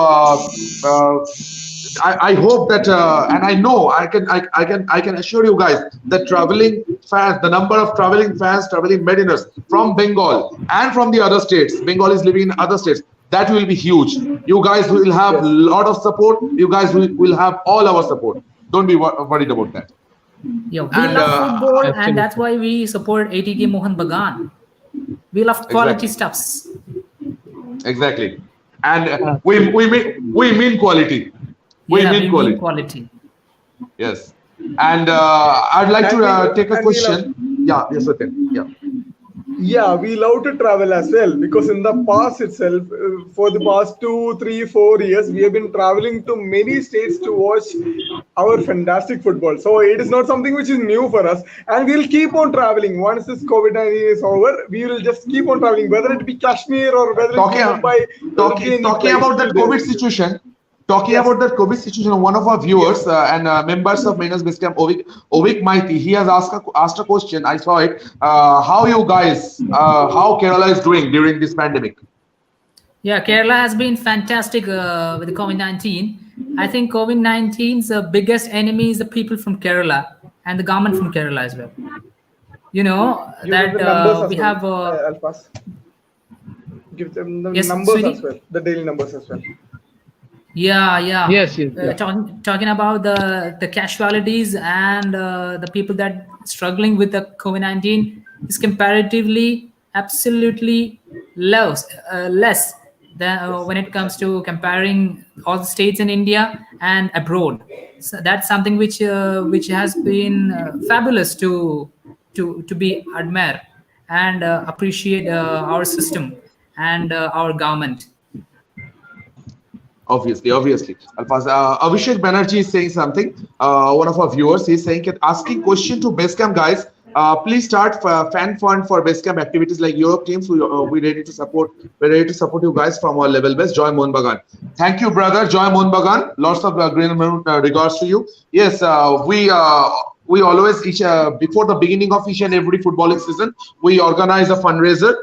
I hope that, and I know I can assure you guys that traveling fans, the number of traveling Mariners from Bengal and from the other states, Bengal is living in other states, that will be huge. You guys will have a lot of support. You guys will have all our support. Don't be worried about that. We love football, and that's why we support ATK Mohun Bagan. We love quality stuffs. Exactly, and we mean quality. We mean quality. Yes, and I'd like to take a question. Yes, okay. Yeah. Yeah, we love to travel as well because in the past itself, for the past 2, 3, 4 years, we have been traveling to many states to watch our fantastic football. So it is not something which is new for us, and we'll keep on traveling. Once this COVID-19 is over, we will just keep on traveling, whether it be Kashmir or whether it be talking Mumbai, whether it be any talking place. about We'll that do COVID it. situation. Talking Yes. about that COVID situation, one of our viewers and members of Mainers Basecamp, Ovik Maiti, he has asked a question. I saw it. How you guys, how Kerala is doing during this pandemic? Yeah, Kerala has been fantastic with the COVID-19. I think COVID-19's biggest enemy is the people from Kerala and the government from Kerala as well. You know Give them that the numbers we as well, have Alphas. Give them the yes, numbers as sweetie. well, the daily numbers as well. Yeah, yeah. Yes, yes, yes. Talking about the casualties and the people that struggling with the COVID-19 is comparatively absolutely less than Yes, when it comes exactly. to comparing all the states in India and abroad. So that's something which has been fabulous to be admire and appreciate our system and our government. Obviously. Alphas, Abhishek Banerjee is saying something. One of our viewers is saying, asking question to Basecamp guys. Please start fan fund for Basecamp activities like Europe teams. We ready to support. We're ready to support you guys from our level best. Joy Mohun Bagan. Thank you, brother. Joy Mohun Bagan. Lots of green regards to you. Yes, we always before the beginning of each and every footballing season, we organize a fundraiser.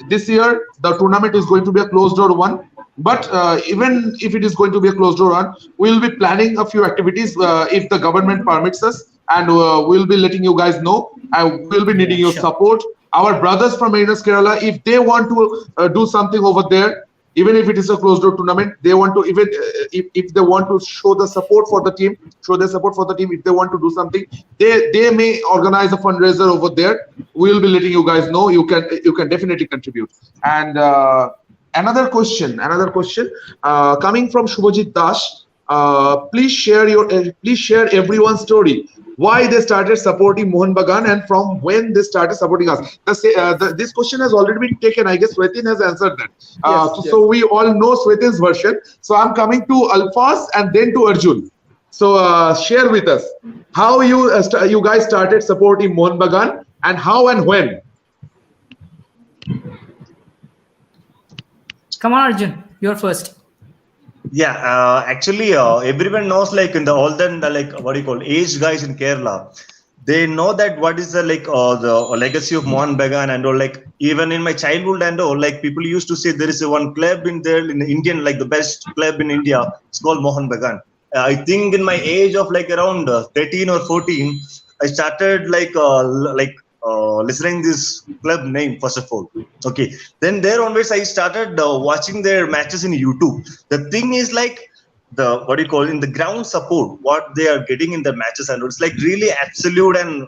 This year, the tournament is going to be a closed door one. But even if it is going to be a closed door run, we'll be planning a few activities if the government permits us, and we'll be letting you guys know. We'll be needing Yeah, your sure. support. Our brothers from Mariners Kerala, if they want to do something over there, even if it is a closed door tournament, they want to even if they want to show the support for the team, show their support for the team. If they want to do something, they may organize a fundraiser over there. We'll be letting you guys know. You can definitely contribute. And another question coming from Shubhajit Dash. Please share everyone's story, why they started supporting Mohun Bagan and from when they started supporting us. This question has already been taken. I guess Swetin has answered that. Yes, yes. So we all know Swetin's version. So I'm coming to Alphas and then to Arjun. So share with us how you guys started supporting Mohun Bagan and how and when. Come on, Arjun, you're first. Yeah, actually, everyone knows like in the olden, like what do you call aged guys in Kerala, they know that what is the the legacy of Mohan Bagan and all. Like even in my childhood and all, like people used to say there is a one club in there in the Indian, like the best club in India. It's called Mohan Bagan. I think in my age of like around 13 or 14, I started listening this club name first of all. Okay, then there onwards I started watching their matches in YouTube. The thing is like the what do you call in the ground support what they are getting in the matches and it's like really absolute and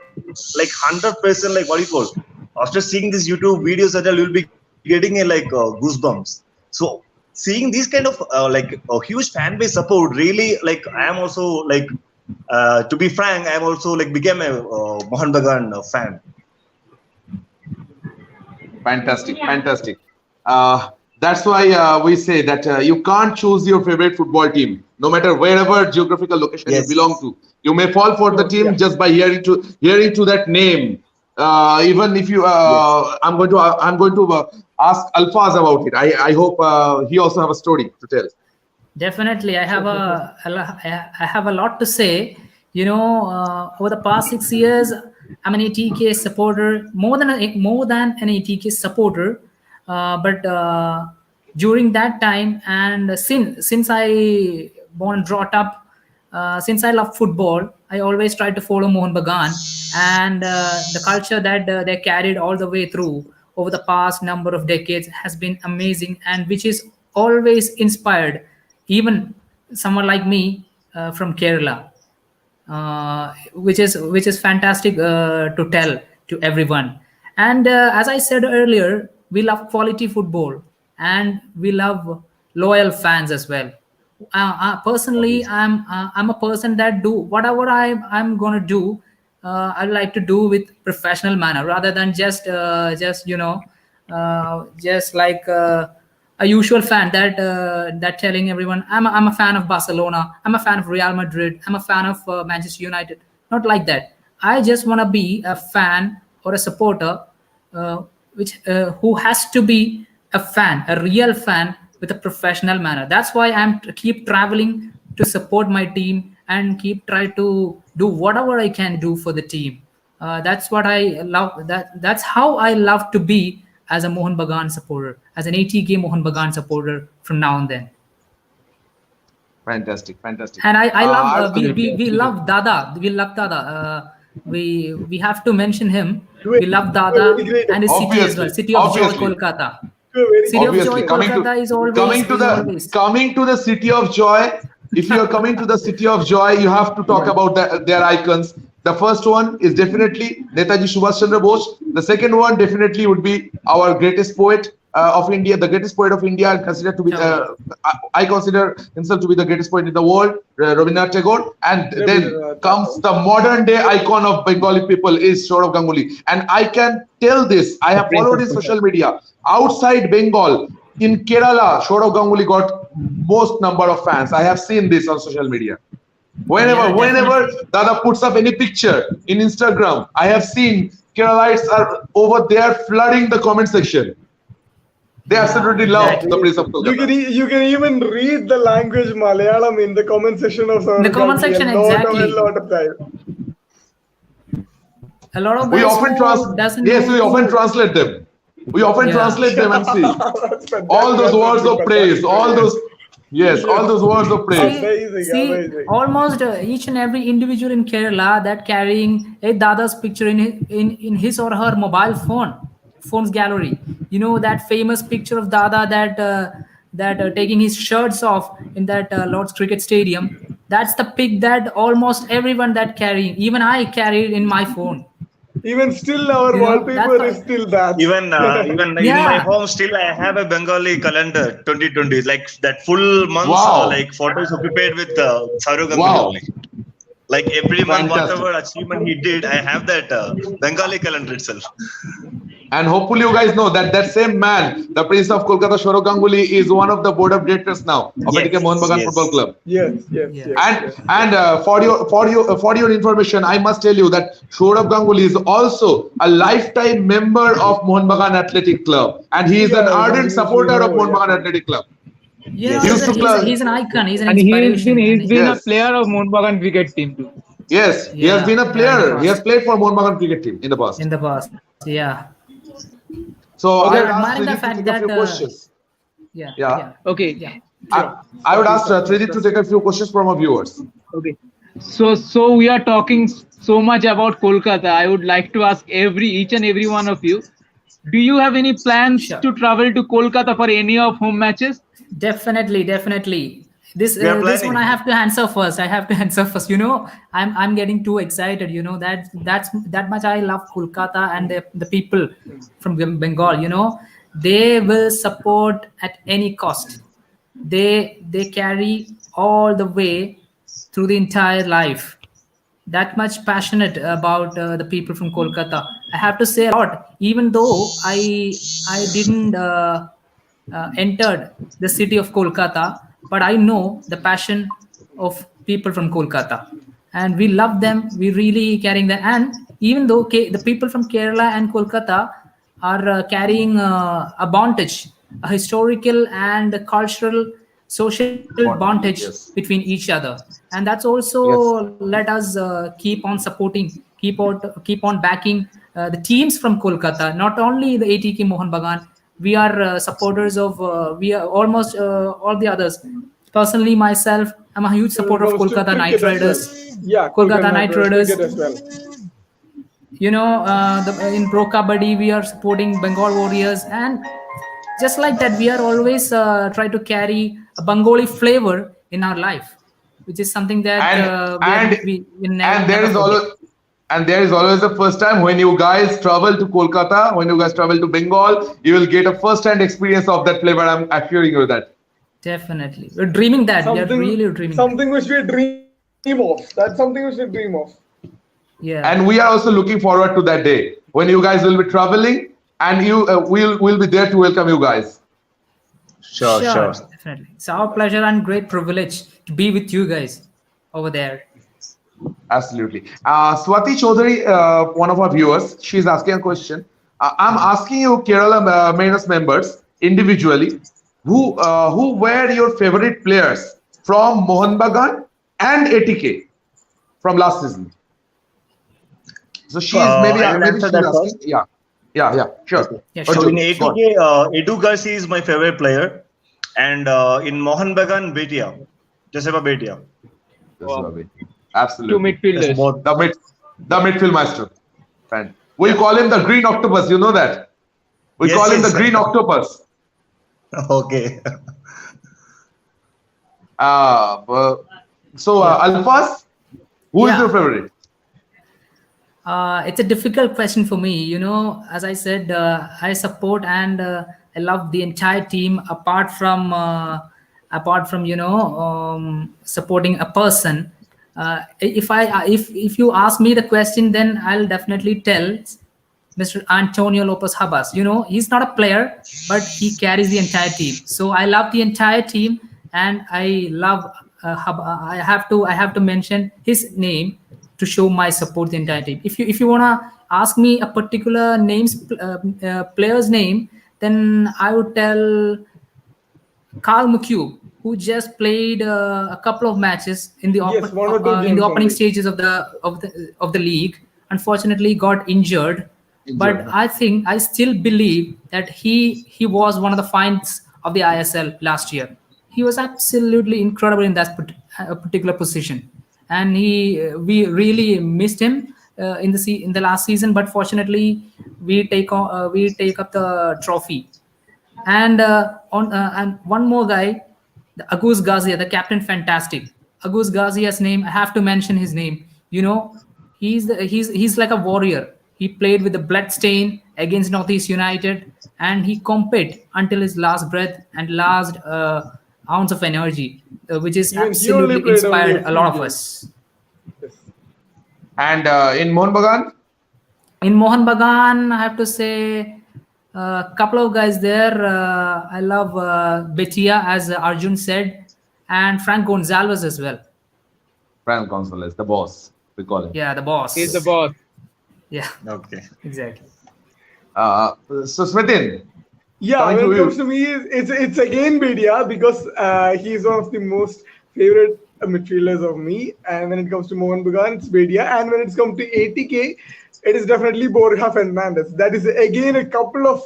like 100% like what do you call after seeing these YouTube videos that you'll be getting a goosebumps. So seeing these kind of a huge fan base support really like I am also like to be frank I am also like became a Mohan Bagan fan. Fantastic. That's why we say that you can't choose your favorite football team, no matter wherever geographical location you belong Yes. to. You may fall for the Sure. team Yeah. just by hearing to that name. Even if you, Yes. I'm going to ask Alphaz about it. I hope he also have a story to tell. Definitely, I have Sure. I have a lot to say. Over the past 6 years, I'm an ATK supporter, more than an ATK supporter. But during that time, and since I born and brought up, since I love football, I always try to follow Mohun Bagan and the culture that they carried all the way through over the past number of decades has been amazing, and which is always inspired even someone like me from Kerala, which is fantastic to tell to everyone. And as I said earlier, we love quality football and we love loyal fans as well. Personally, Obviously. I'm a person that do whatever I'm gonna do. I like to do with professional manner rather than just just like a usual fan that telling everyone I'm a fan of Barcelona, I'm a fan of Real Madrid, I'm a fan of Manchester United. Not like that. I just want to be a fan or a supporter, which who has to be a fan, a real fan with a professional manner. That's why keep traveling to support my team and keep try to do whatever I can do for the team. That's what I love. That's how I love to be as a Mohun Bagan supporter, as an ATK Mohun Bagan supporter from now and then. Fantastic, fantastic. And I love Absolutely, we love Dada. We love Dada. We have to mention him. We love Dada and his city as well. City of Joy, Obviously. Kolkata. Very City of Obviously, Joy, Kolkata is always coming to the city of joy. If you are coming to the city of joy, you have to talk about their icons. The first one is definitely Netaji Subhash Chandra Bose. The second one definitely would be our greatest poet of India, the greatest poet of India, considered to be. I consider himself to be the greatest poet in the world, Rabindranath Tagore. And then comes the modern day icon of Bengali people is Sourav Ganguly. And I can tell this. I have followed his social media outside Bengal. In Kerala, Sourav Ganguly got most number of fans. I have seen this on social media. Whenever Dada puts up any picture in Instagram, I have seen Keralites are over there flooding the comment section. They absolutely love the place of Kolkata. You can even read the language Malayalam in the comment section of the comment section, exactly. A lot of time. A lot of we often translate them. We often translate them and see all those words of praise, all those words of praise. Amazing. Almost each and every individual in Kerala that carrying a Dada's picture in his or her mobile phone's gallery. You know that famous picture of Dada that taking his shirts off in that Lord's Cricket Stadium. That's the pic that almost everyone that carrying. Even I carried in my phone. Even still, our wallpaper is still that. Even in my home, still I have a Bengali calendar 2020, like that full month, like photos occupied with Sourav Ganguly only. Like every month, whatever achievement he did, I have that Bengali calendar itself. And hopefully you guys know that same man, the Prince of Kolkata, Sourav Ganguly, is one of the board of directors now of ATK Mohun Bagan Football Club. Yes. And for your information, I must tell you that Sourav Ganguly is also a lifetime member of Mohun Bagan Athletic Club, and he is an ardent supporter of Mohun Bagan Athletic Club. Yeah, he's an icon. He's an inspiration. He's been a player of Mohun Bagan cricket team too. Yes, he has been a player. He has played for Mohun Bagan cricket team in the past. Yeah. So Okay, I would ask admiring the Trijit to fact take a few that, questions. Okay. Yeah. I would ask Trijit to take a few questions from our viewers. Okay. So we are talking so much about Kolkata. I would like to ask each and every one of you, do you have any plans to travel to Kolkata for any of home matches? Definitely. This one I have to answer first. You know, I'm getting too excited. You know that much I love Kolkata and the people from Bengal. You know, they will support at any cost. They carry all the way through the entire life. That much passionate about the people from Kolkata. I have to say a lot, even though I didn't entered the city of Kolkata, but I know the passion of people from Kolkata, and we love them. We really carrying that, and even though the people from Kerala and Kolkata are carrying a bondage, a historical and a cultural, social bondage between each other, and that's also let us keep on supporting, keep on backing the teams from Kolkata. Not only the ATK Mohun Bagan, we are supporters of we are almost all the others. Personally, myself, I'm a huge supporter of Kolkata Knight Riders. Kolkata Knight Riders. You know, in Pro Kabaddi, we are supporting Bengal Warriors, and just like that, we are always try to carry a Bengali flavor in our life, which is something that there is always the first time when you guys travel to Kolkata, when you guys travel to Bengal, you will get a first-hand experience of that flavor. I'm assuring you that. Definitely, we're dreaming that. We are really dreaming. Something which we dream of. That's something which we dream of. Yeah. And we are also looking forward to that day when you guys will be traveling, and we'll be there to welcome you guys. Sure, sure. Definitely. It's our pleasure and great privilege to be with you guys over there. Absolutely. Swati Chaudhary, one of our viewers, she's asking a question. I'm asking you, Kerala Mariners members, individually, who were your favorite players from Mohun Bagan and ATK from last season? So I will maybe answer she's that asking. first. Yeah, sure. Yeah, So sure. in Arjun, go on. ATK, Edu Garci is my favorite player, and in Mohan Bagan, Betia, Josefa Betia. This is Wow. Ravi. Two Absolutely. Yes, midfielders. both. The midfield maestro. Fan. We Yeah. call him the Green Octopus. You know that. We Yes, call him the yes. Green Octopus. Okay. So, Alphas, who is Yeah. your favorite? It's a difficult question for me. As I said, I support and I love the entire team apart from supporting a person. If you ask me the question, then I'll definitely tell Mr. Antonio Lopez Habas. He's not a player, but he carries the entire team. So I love the entire team, and I love. I have to mention his name to show my support to the entire team. If you wanna ask me a particular player's name, then I would tell Carl McHugh, who just played a couple of matches in the Yes, one or two in the games opening only. stages of the league. Unfortunately, got injured. But I think I still believe that he was one of the finds of the ISL last year. He was absolutely incredible in that particular position, and we really missed him in the last season. But fortunately, we take up the trophy. And one more guy, the Agus Gazia, the captain, fantastic. Agus Ghazia's name, I have to mention his name. He's like a warrior. He played with the bloodstain against Northeast United, and he competed until his last breath and last ounce of energy, which is Even he only absolutely played only a inspired a lot few of games. us. Yes. And in Mohun Bagan? In Mohun Bagan, I have to say a couple of guys there. I love Betia, as Arjun said, and Frank Gonzalez as well. Frank Gonzalez, the boss, we call him. Yeah, the boss. He's the boss. Yeah, Okay. exactly. So, Smitin, Yeah, coming when to it you. comes to me, it's again Bedia because he's one of the most favorite midfielders of me. And when it comes to Mohan Bagan, it's Bedia. And when it's come to ATK, it is definitely Borja Fernandez. That is again a couple of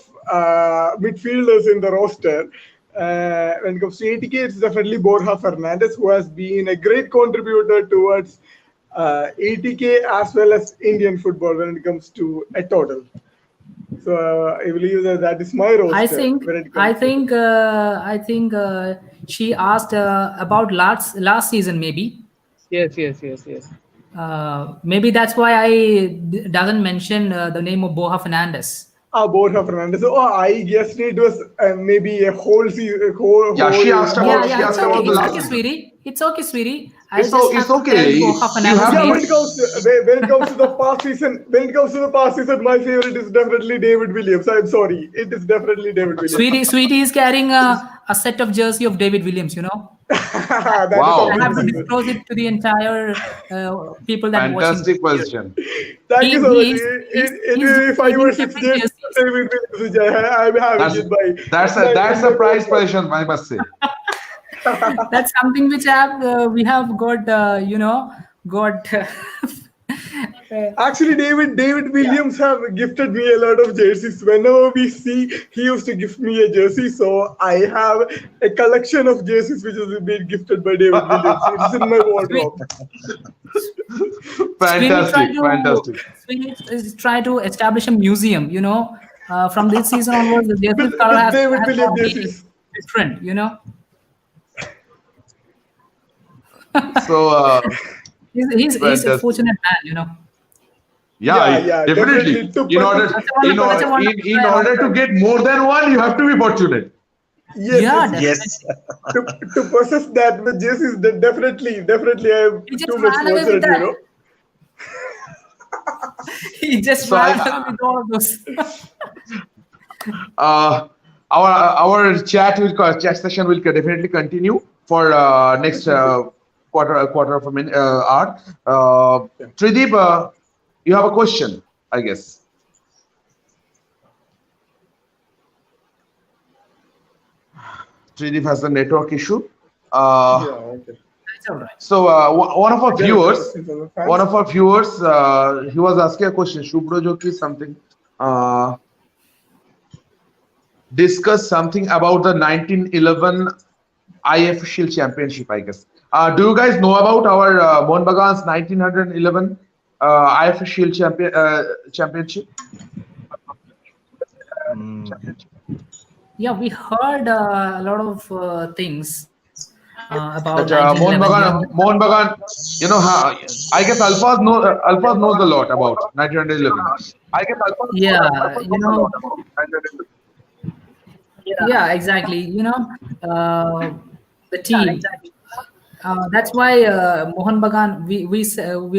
midfielders in the roster. When it comes to ATK, it's definitely Borja Fernandez, who has been a great contributor towards ATK as well as Indian football when it comes to a total. So I believe that is my roster. I think when it comes I to- think I think she asked about last season, maybe. Yes. Maybe that's why I doesn't mention the name of Borja Fernandez. Borja Fernandez. Oh, I guessed it was maybe a whole season. Yeah, she asked about- Yeah, she it's asked about okay. the It's last okay, season. sweetie. It's okay, sweetie. I It's just have to okay. tell You Borja Fernandez's have Yeah, to- name. when it comes to the past season, my favorite is definitely David Williams. I'm sorry, it is definitely David Williams. Sweetie is carrying a set of jersey of David Williams. That is Wow. I have to obviously. disclose it to the entire people that Fantastic watching. question. Thank you so much. He's If I were wearing six different days, jerseys. David Williams, I'm having it by. That's a prize position, I must say. That's something which we have got got Actually, David Williams have gifted me a lot of jerseys. Whenever we see, he used to gift me a jersey. So I have a collection of jerseys which has been gifted by David Williams. It's in my wardrobe. Fantastic. Sweeney is try to establish a museum. From this season onwards, the jersey color has David has Williams got to be jerseys. different. So, He's a Fantastic. fortunate man. Yeah, definitely. definitely. In order, That's a wonderful in order to get more than one, you have to be fortunate. Yes, Yeah, yes. Yes. To possess that with jerseys, then definitely I am He just too much ran away with fortunate, that. He just So traveled with all of those. uh, our chat session will definitely continue for next quarter of a minute hour. Trideep, you have a question, I guess. Trideep has a network issue. Okay. That's all right. So one of our There are viewers, questions from the fans. he was asking a question. Shubhro Jyoti something. Discuss something about the 1911 IF Shield Championship, I guess. Do you guys know about our Mohun Bagan's 1911 IF Shield Championship? Yeah, we heard a lot of things about That 1911. Mohun Bagan, you know, I guess Alphaz knows a lot about 1911. Yeah, yeah, exactly. The team. That's why Mohun Bagan. We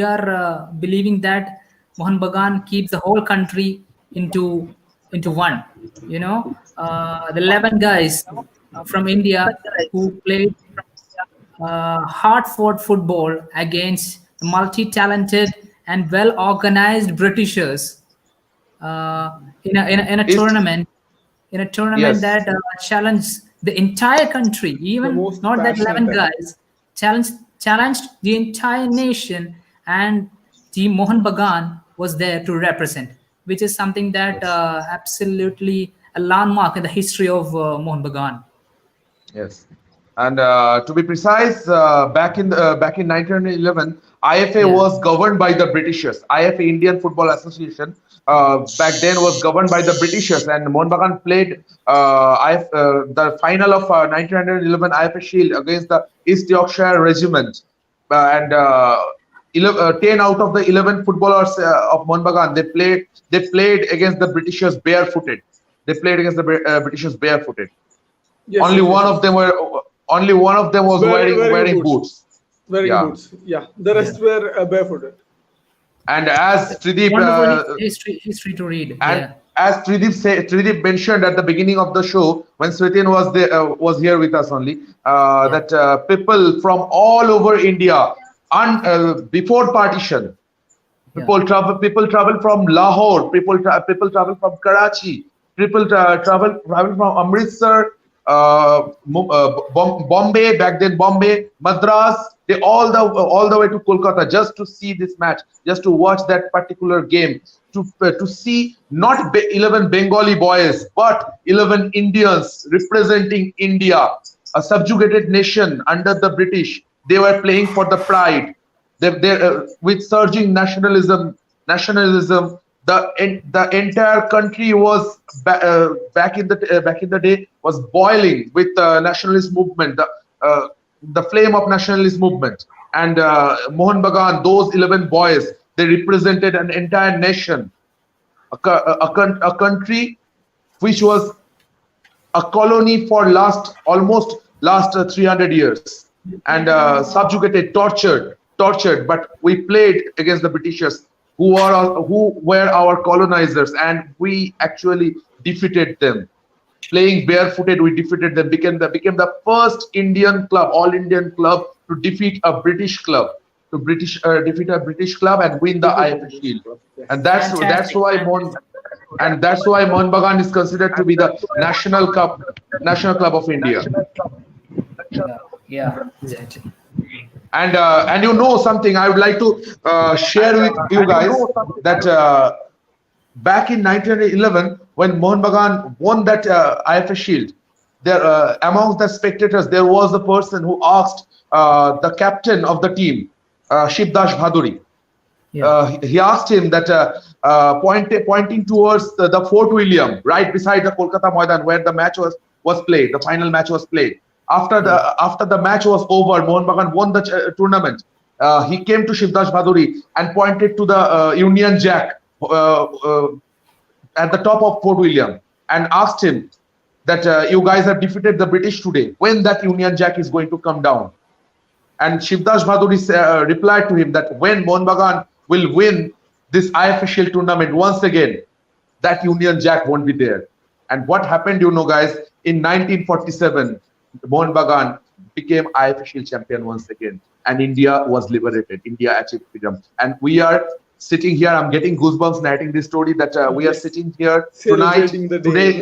are believing that Mohun Bagan keeps the whole country into one. The 11 guys from India who played hard-fought football against the multi-talented and well-organized Britishers in a Is tournament yes, that challenged the entire country, The even most not that passionate 11 time. guys, challenged the entire nation, and Team Mohun Bagan was there to represent, which is something that yes. absolutely a landmark in the history of Mohun Bagan. Yes, and to be precise, back in 1911, IFA Yeah, was governed by the Britishers. IFA, Indian Football Association, back then was governed by the Britishers, and Mohun Bagan played the final of 1911 IFA Shield against the East Yorkshire Regiment, and 10 out of the 11 footballers of Mohun Bagan they played against the Britishers barefooted. They played against the Britishers barefooted. Yes, Only yes, yes, one of yes. them were only one of them was Wearing wearing boots. boots. Wearing Yeah, boots. Yeah. The yeah. rest were barefooted. and as Trideep Wonderful history to read. and Yeah, as Trideep mentioned at the beginning of the show when Sritin was here with us only, yeah, that people from all over India before partition, yeah, people travel from Lahore, people travel from Karachi, people travel from Amritsar, Bombay, back then Bombay, Madras, they all the way to Kolkata just to see this match, just to watch that particular game, to see not 11 Bengali boys but 11 Indians representing India, a subjugated nation under the British. They were playing for the pride. With surging nationalism, the entire country was back in the day was boiling with nationalist movement, the flame of nationalist movement. And Mohun Bagan, those 11 boys, they represented an entire nation, a country which was a colony for last 300 years, and subjugated, tortured. But we played against the Britishers, who were our colonizers, and we actually defeated them. Playing barefooted, we defeated them. Became the first Indian club, all Indian club, to defeat a British club, defeat a British club and win the Defeated the IFA British Shield. club. Yes. And that's fantastic, why fantastic. Mohun Bagan is considered to be the national club of India. Yeah, yeah, exactly. And you know something, I would like to share with you guys that back in 1911, when Mohun Bagan won that IFA Shield, there amongst the spectators there was a person who asked the captain of the team, Shivdas Bhaduri. Yeah, He asked him that pointing towards the Fort William, right beside the Kolkata Maidan where the match was played, the final match was played. After the match was over, Mohun Bagan won the tournament. He came to Shivdas Bhaduri and pointed to the Union Jack at the top of Fort William and asked him that you guys have defeated the British today. When that Union Jack is going to come down? And Shivdas Bhaduri replied to him that when Mohun Bagan will win this IFSL tournament once again, that Union Jack won't be there. And what happened, guys, in 1947, Mohun Bagan became IFSL champion once again, and India was liberated. India achieved freedom, and we are sitting here. I'm getting goosebumps narrating this story that we are sitting here tonight, Celebrating the day.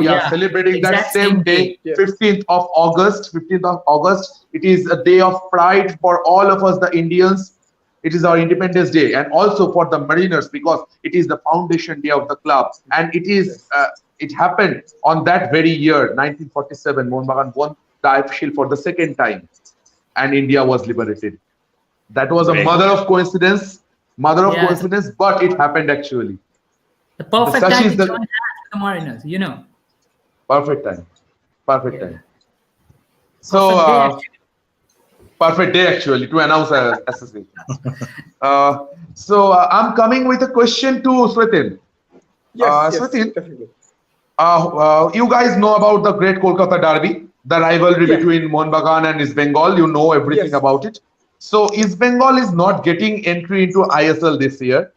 today, celebrating that Exact same day, Yes. 15th of August. 15th of August. It is a day of pride for all of us, the Indians. It is our Independence Day, and also for the Mariners because it is the foundation day of the club, and it is. It happened on that very year, 1947. Mohun Bagan won the IFSL for the second time, and India was liberated. That was a Great. mother of coincidence, Yeah, but it happened actually. the perfect Such time is to the join hands with the Mariners. perfect time. Perfect Yeah. time. So, Perfect day, actually. perfect day actually to announce a association. I'm coming with a question to Swetin. Yes, Swetin, definitely. you guys know about the Great Kolkata Derby, the rivalry Yeah. between Mohun Bagan and East Bengal. You know everything Yes. about it. So East Bengal is not getting entry into ISL this year.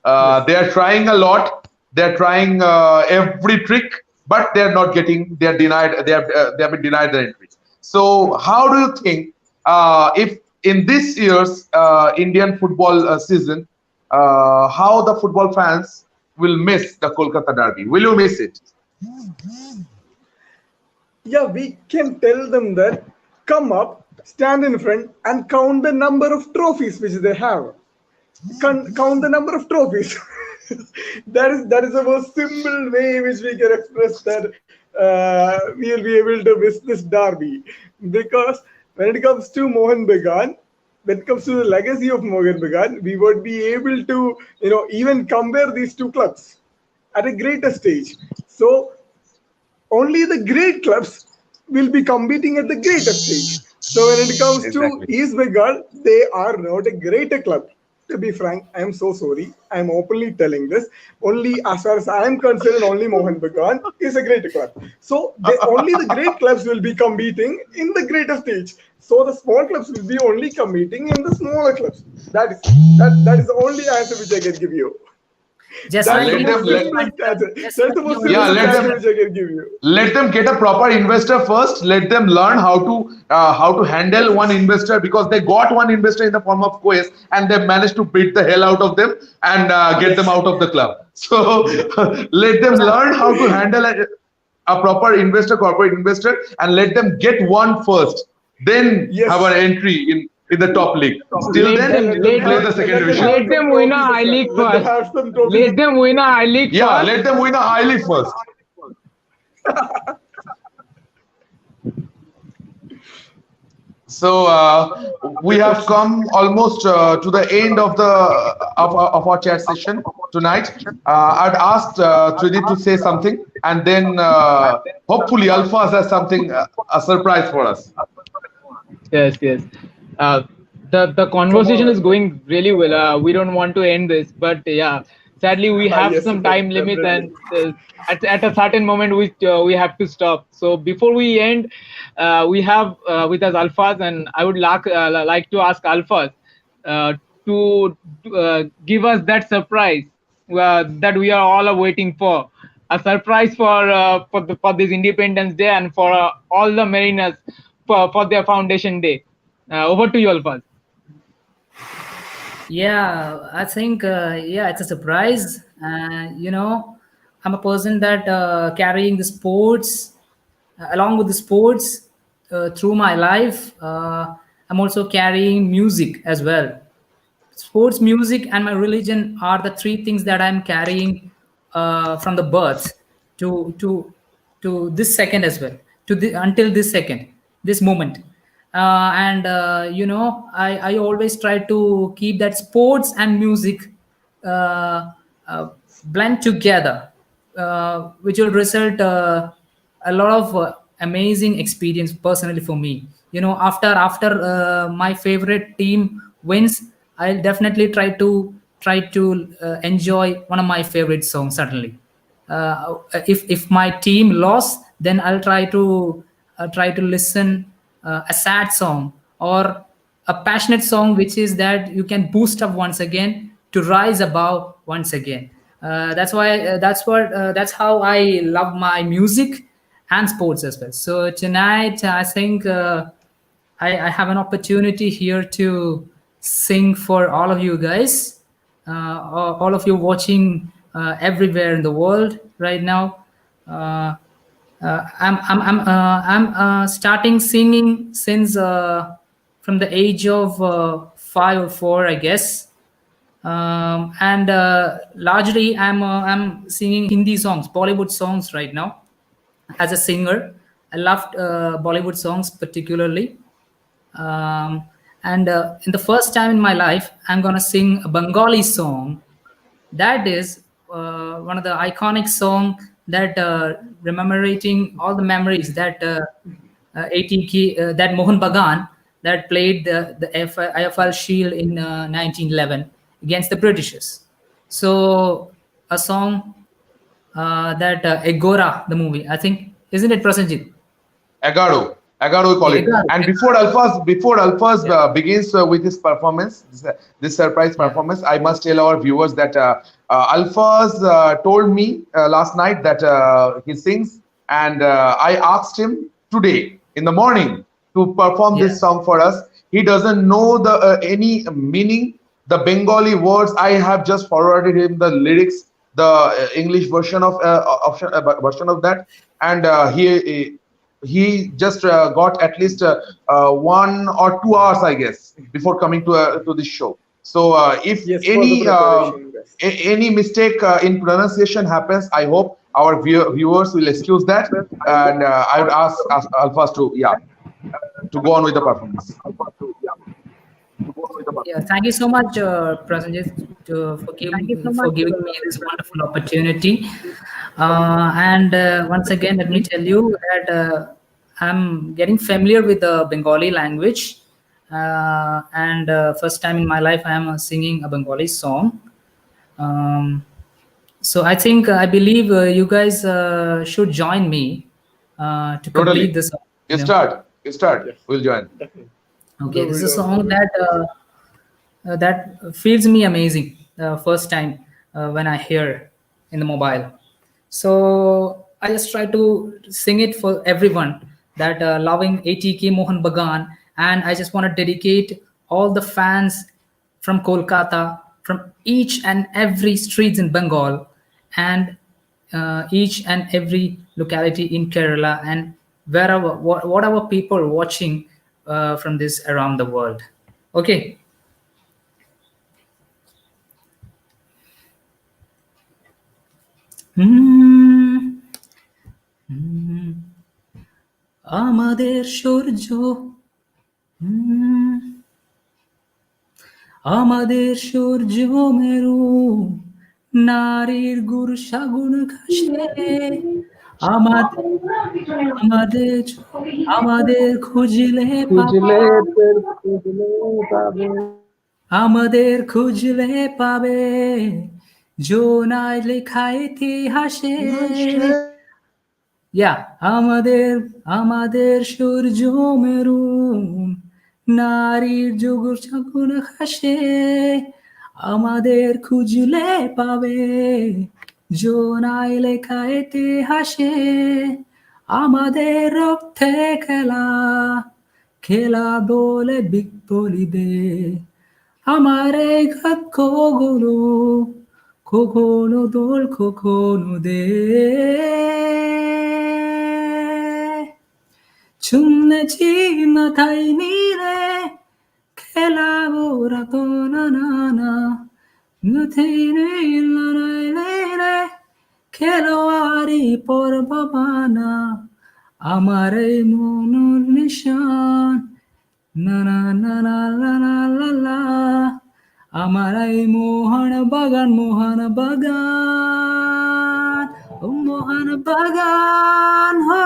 Yes. They are trying a lot. They are trying every trick, but they are not getting. They are denied. They have been denied the entry. So how do you think if in this year's Indian football season, how the football fans will miss the Kolkata Derby? Will you miss it? Yeah, we can tell them that come up, stand in front, and count the number of trophies which they have. Count the number of trophies. that is the most simple way which we can express that we will be able to miss this derby. Because when it comes to Mohun Bagan, when it comes to the legacy of Mohun Bagan, we would be able to even compare these two clubs at a greater stage. So only the great clubs will be competing at the greater stage. So when it comes to Exactly. East Bengal, they are not a greater club. To be frank, I am so sorry. I am openly telling this. Only as far as I am concerned, only Mohun Bagan is a greater club. So only the great clubs will be competing in the greater stage. So the small clubs will be only competing in the smaller clubs. That is the only answer which I can give you. Just That's like the Let them most let simplest answer. just That's the like most you yeah simplest let answer them which I can give you. let them get a proper investor first. Let them learn how to handle one investor because they got one investor in the form of Quest and they managed to beat the hell out of them and get them Yes. out of the club. So let them learn how to handle a proper investor, corporate investor, and let them get one first. Then have Yes. an entry in the top league. Till Let Yeah, then, them let you them can let play have the second let them division. have let some them win a trophies high as well. league Let them first. have some trophies. Let them win a high league Yeah, first. let them win a high league first. So we have come almost to the end of of our chat session tonight. I'd asked Trinity to say something, and then hopefully Alphas has something a surprise for us. Yes, yes. Uh, the Come conversation is on. going really well. We don't want to end this, but yeah, sadly we have Yes, some time limits, definitely. and at a certain moment we have to stop. So before we end, we have with us Alphas, and I would like to ask Alphas uh, to give us that surprise that we are all waiting for. A surprise for this Independence Day and for all the Mariners for their Foundation Day. Over to you, Alphas. Yeah, I think yeah, it's a surprise. I'm a person that carrying the sports along with the sports through my life. I'm also carrying music as well. Sports, music, and my religion are the three things that I'm carrying from the birth to to to this second as well, until this second, this moment. And I always try to keep that sports and music uh, blend together, which will result a lot of amazing experience personally for me. After my favorite team wins, I'll definitely try to enjoy one of my favorite songs suddenly. If my team lost, then I'll try to listen a sad song or a passionate song, which is that you can boost up once again to rise above once again. That's how I love my music and sports as well. So tonight, I think I have an opportunity here to sing for all of you guys, all of you watching everywhere in the world right now. I'm starting singing since from the age of 5 or 4, I guess. And largely I'm singing Hindi songs, Bollywood songs right now. As a singer, I loved Bollywood songs particularly. And in the first time in my life, I'm gonna sing a Bengali song that is one of the iconic song that commemorating all the memories that ATK that Mohun Bagan that played the IFL Shield in 1911 against the Britishers. So a song that Egora, the movie, I think, isn't it, Prasenjit? Agaro we call it. Egora. And before Alphas begins with his performance, this surprise performance, I must tell our viewers that Alphas told me last night that he sings, and I asked him today in the morning to perform this song for us. He doesn't know the any meaning, the Bengali words. I have just forwarded him the lyrics, the English version of version of that, and he just got at least 1 or 2 hours, I guess, before coming to this show. So if Yes, for any the preparation, yes. any mistake in pronunciation happens, I hope our viewers will excuse that, and I would ask Alphas to go on with the performance. Yeah, thank you so much, Prasenjit, for giving me this wonderful opportunity. And once again, let me tell you that I'm getting familiar with the Bengali language. And first time in my life, I am singing a Bengali song. So I believe you guys should join me to complete this song. You start. Yes. We'll join. Definitely. Okay, this is a song that feels me amazing first time when I hear in the mobile. So I just try to sing it for everyone that loving ATK Mohun Bagan, and I just want to dedicate all the fans from Kolkata, from each and every streets in Bengal, and each and every locality in Kerala, and wherever whatever people watching from this around the world. Okay. আমাদের সূর্য আমাদের সূর্য মেরু নারীর গুর সাগুন ঘাসে আমাদের আমাদের খুঁজলে আমাদের খুঁজলে পাবে জোনায় লেখা ইতিহাসে আমাদের সূর্য মেরু নারীর যুগুর সাগুন ঘাসে আমাদের খুঁজলে পাবে জোনায় লেখা ইতিহাসে আমাদের রক্তে খেলা বলে বিপ্লবীদে আমার এই ঘাতগুলো কখনো দোল কখনো দে শুনেছি মাথায় নিরে খেলা ওরা তো না রে খেলোয়ারি পর্ব বানা আমার এই মনের নিশান না না না না না না না আমার এই মোহন বাগান ও মোহন বাগান হো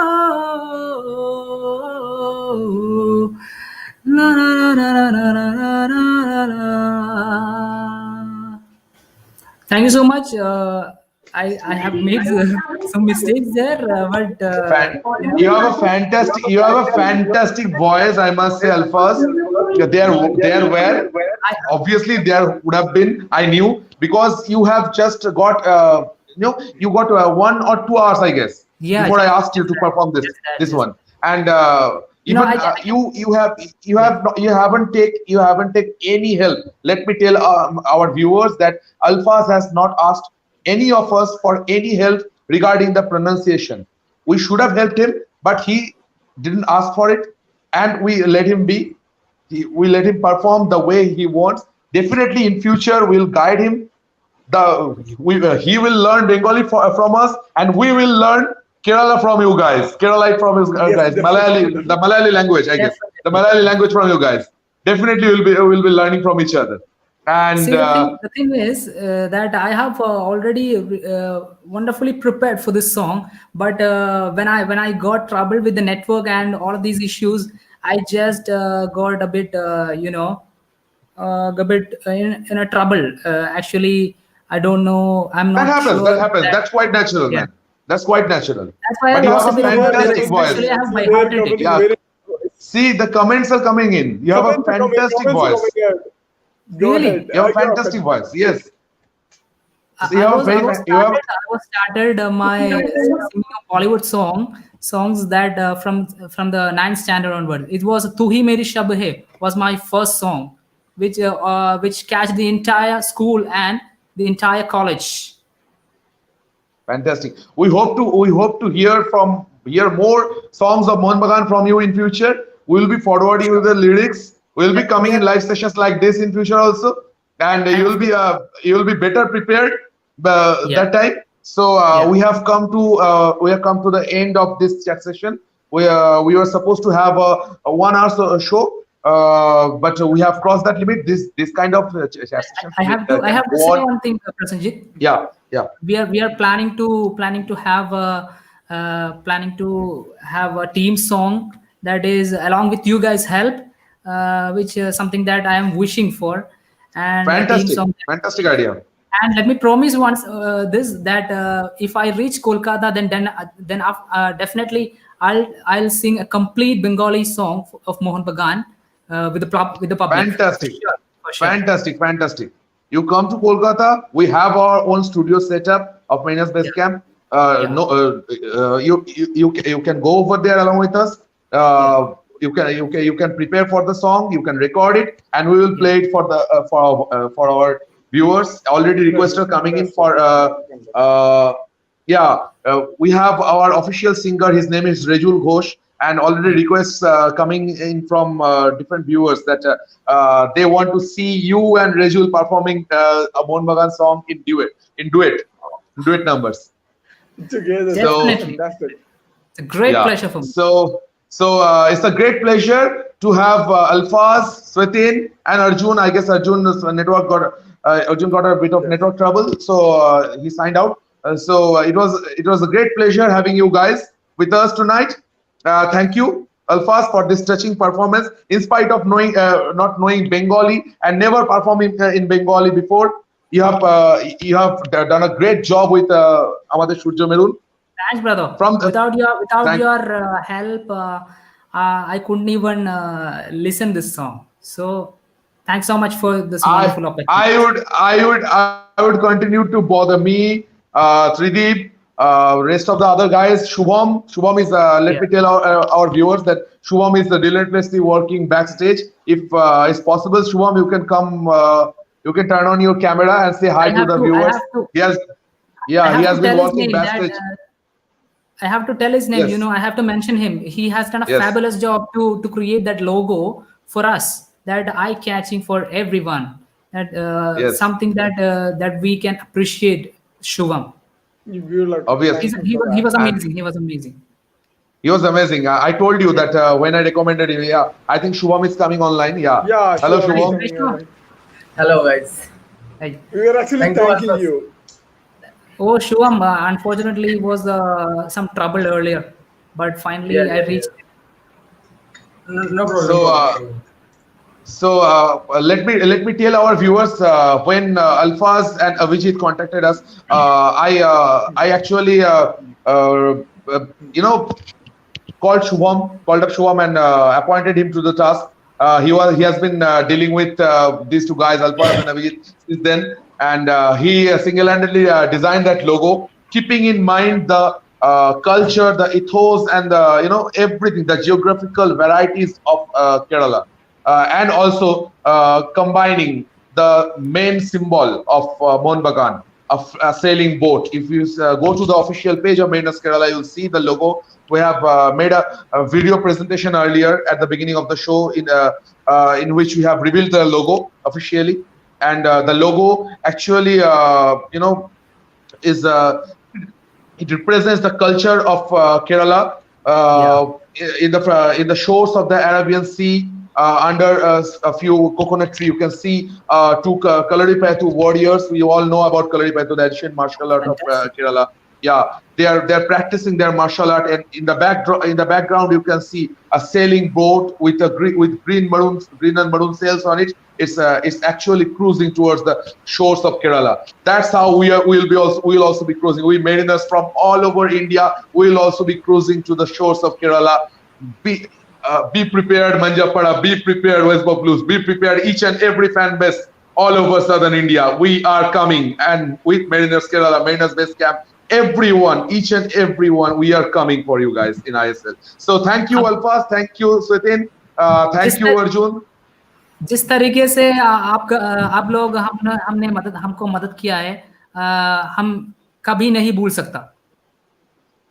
la la la la la la la la la. Thank you so much. I have made some mistakes there, but You have a fantastic voice, I must say, Alphas. There were I, obviously there would have been, I knew, because you have just got you got 1 or 2 hours, I guess, yeah, before I asked you just to that, perform just that, this just one. that. And even I can, yeah. you haven't take any help. Let me tell our viewers that Alphas has not asked any of us for any help regarding the pronunciation. We should have helped him, but he didn't ask for it, and we let him be. We let him perform the way he wants. Definitely in future we'll guide him. He will learn Bengali from us, and we will learn Kerala from you guys. Kerala from his Yes, guys. definitely, The Malayali language, I guess. The Definitely. Malayali language from you guys. Definitely we'll be learning from each other. And See, the thing is that I have already wonderfully prepared for this song, but when I got trouble with the network and all of these issues, I just got a bit a bit in a trouble. Actually, I don't know. I'm that not happens. sure That happens. that. That's quite natural, Yeah, man. That's quite natural. that's why I But you have lost a a bit of See, they are fantastic lyrics. voice. Actually, I commenting. have See, by they are hearted it. commenting Yeah. very. See, the comments are coming in. You have a Comments are coming. fantastic Comments are voice. coming out. Go ahead. Really. You have a Yeah, fantastic voice. Yes. So you I have a was I very was you have started I was started my singing of Bollywood songs that from the ninth standard onward. It was "Tu Hi Meri Shab Hai" was my first song, which catch the entire school and the entire college. fantastic. We hope to hear more songs of Mohun Bagan from you in future. We'll be forwarding you the lyrics. We'll be coming in There, live sessions like this in future also, and absolutely. you'll be better prepared Yeah, that time. So yeah, we have come to the end of this chat session. We were supposed to have a 1 hour show, but we have crossed that limit. This kind of chat sessions I can have to go say on. one thing, Prasenjit. Yeah, yeah. We are planning to have a team song that is along with you guys help, which is something that I am wishing for, and a team Fantastic, song. fantastic idea. And let me promise once this that if I reach Kolkata, then definitely I'll sing a complete Bengali song of Mohan Bagan with the public Fantastic, for sure. fantastic, fantastic. You come to Kolkata, we have our own studio setup of Minus Base Yeah, Camp. yeah, No, you can go over there along with us. yeah, You can prepare for the song, you can record it, and we will yeah. play it for our viewers. Already requests are coming in Fantastic. for yeah, we have our official singer. His name is Rejul Ghosh, and already requests coming in from different viewers that they want to see you and Rejul performing a Mohun Bagan song in duet numbers. Together, that's So Definitely. fantastic. It's a great yeah, pleasure for me. it's a great pleasure to have Alfaz, Swetin, and Arjun. I guess Arjun got a bit of Yes. network trouble, so he signed out. It was a great pleasure having you guys with us tonight. Thank you, Alfaz, for this touching performance. In spite of not knowing Bengali and never performing in Bengali before, you have done a great job with Amader Surya Merun. Thanks, brother. From the Without thank your help, I couldn't even listen this song. So, thanks so much for this I wonderful opportunity. I would continue to bother me, Trideep, rest of the other guys. Shubham is let Yeah, me tell our viewers that Shubham is relentlessly working backstage. If it's possible, Shubham, you can come. You can turn on your camera and say hi I to have the to. I viewers. have to. He has I yeah he have has to been tell his working name. That backstage. I have to tell his name. Yes, I have to mention him. He has done a yes, fabulous job to create that logo for us. That eye catching for everyone. That yes. something that we can appreciate. Shubham. We would like to Obviously, He's, thank him he for was he that. was and amazing. He was amazing. he was amazing. I told you Yeah. that when I recommended him. Yeah, I think Shubham is coming online. Yeah. Yeah, Hello, Shubham is Hi, Shubham. hi, coming Shubham. online. Hello guys. Hi. We were actually Thank you thanking Alphas. you. Oh, Shivam, unfortunately, was some trouble earlier, but Yeah, finally I yeah, yeah. reached. No, no problem, no So problem. So let me tell our viewers when Alfaz and Avijit contacted us, I actually you know called up Shubham and appointed him to the task. He has been dealing with these two guys, Alfaz and Avijit, since then, and he single-handedly designed that logo, keeping in mind the culture, the ethos, and the everything, the geographical varieties of Kerala, and also combining the main symbol of Mohun Bagan, a sailing boat. If you go to the official page of Mariners Kerala, you'll see the logo. We have made a video presentation earlier at the beginning of the show in which we have revealed the logo officially, and the logo actually is it represents the culture of Kerala in the shores of the Arabian Sea. Under a few coconut tree, you can see two Kalaripayattu warriors. We all know about Kalaripayattu, the ancient martial art of Kerala. Yeah, they are practicing their martial art, and in the background you can see a sailing boat with green and maroon sails on it. It's actually cruising towards the shores of Kerala. That's how we'll also be cruising. We mariners from all over India will also be cruising to the shores of Kerala. Be prepared, Manjapada. Be prepared, West Bengal Blues. Be prepared, each and every fan base all over southern India. We are coming, and with Mariners Kerala, Mariners Base Camp, everyone, each and everyone, we are coming for you guys in ISL. So thank you, Alfaz. Thank you, Swetin. Thank you, Arjun. जिस तरीके से आप लोग हमको मदद किया है, हम कभी नहीं भूल सकता.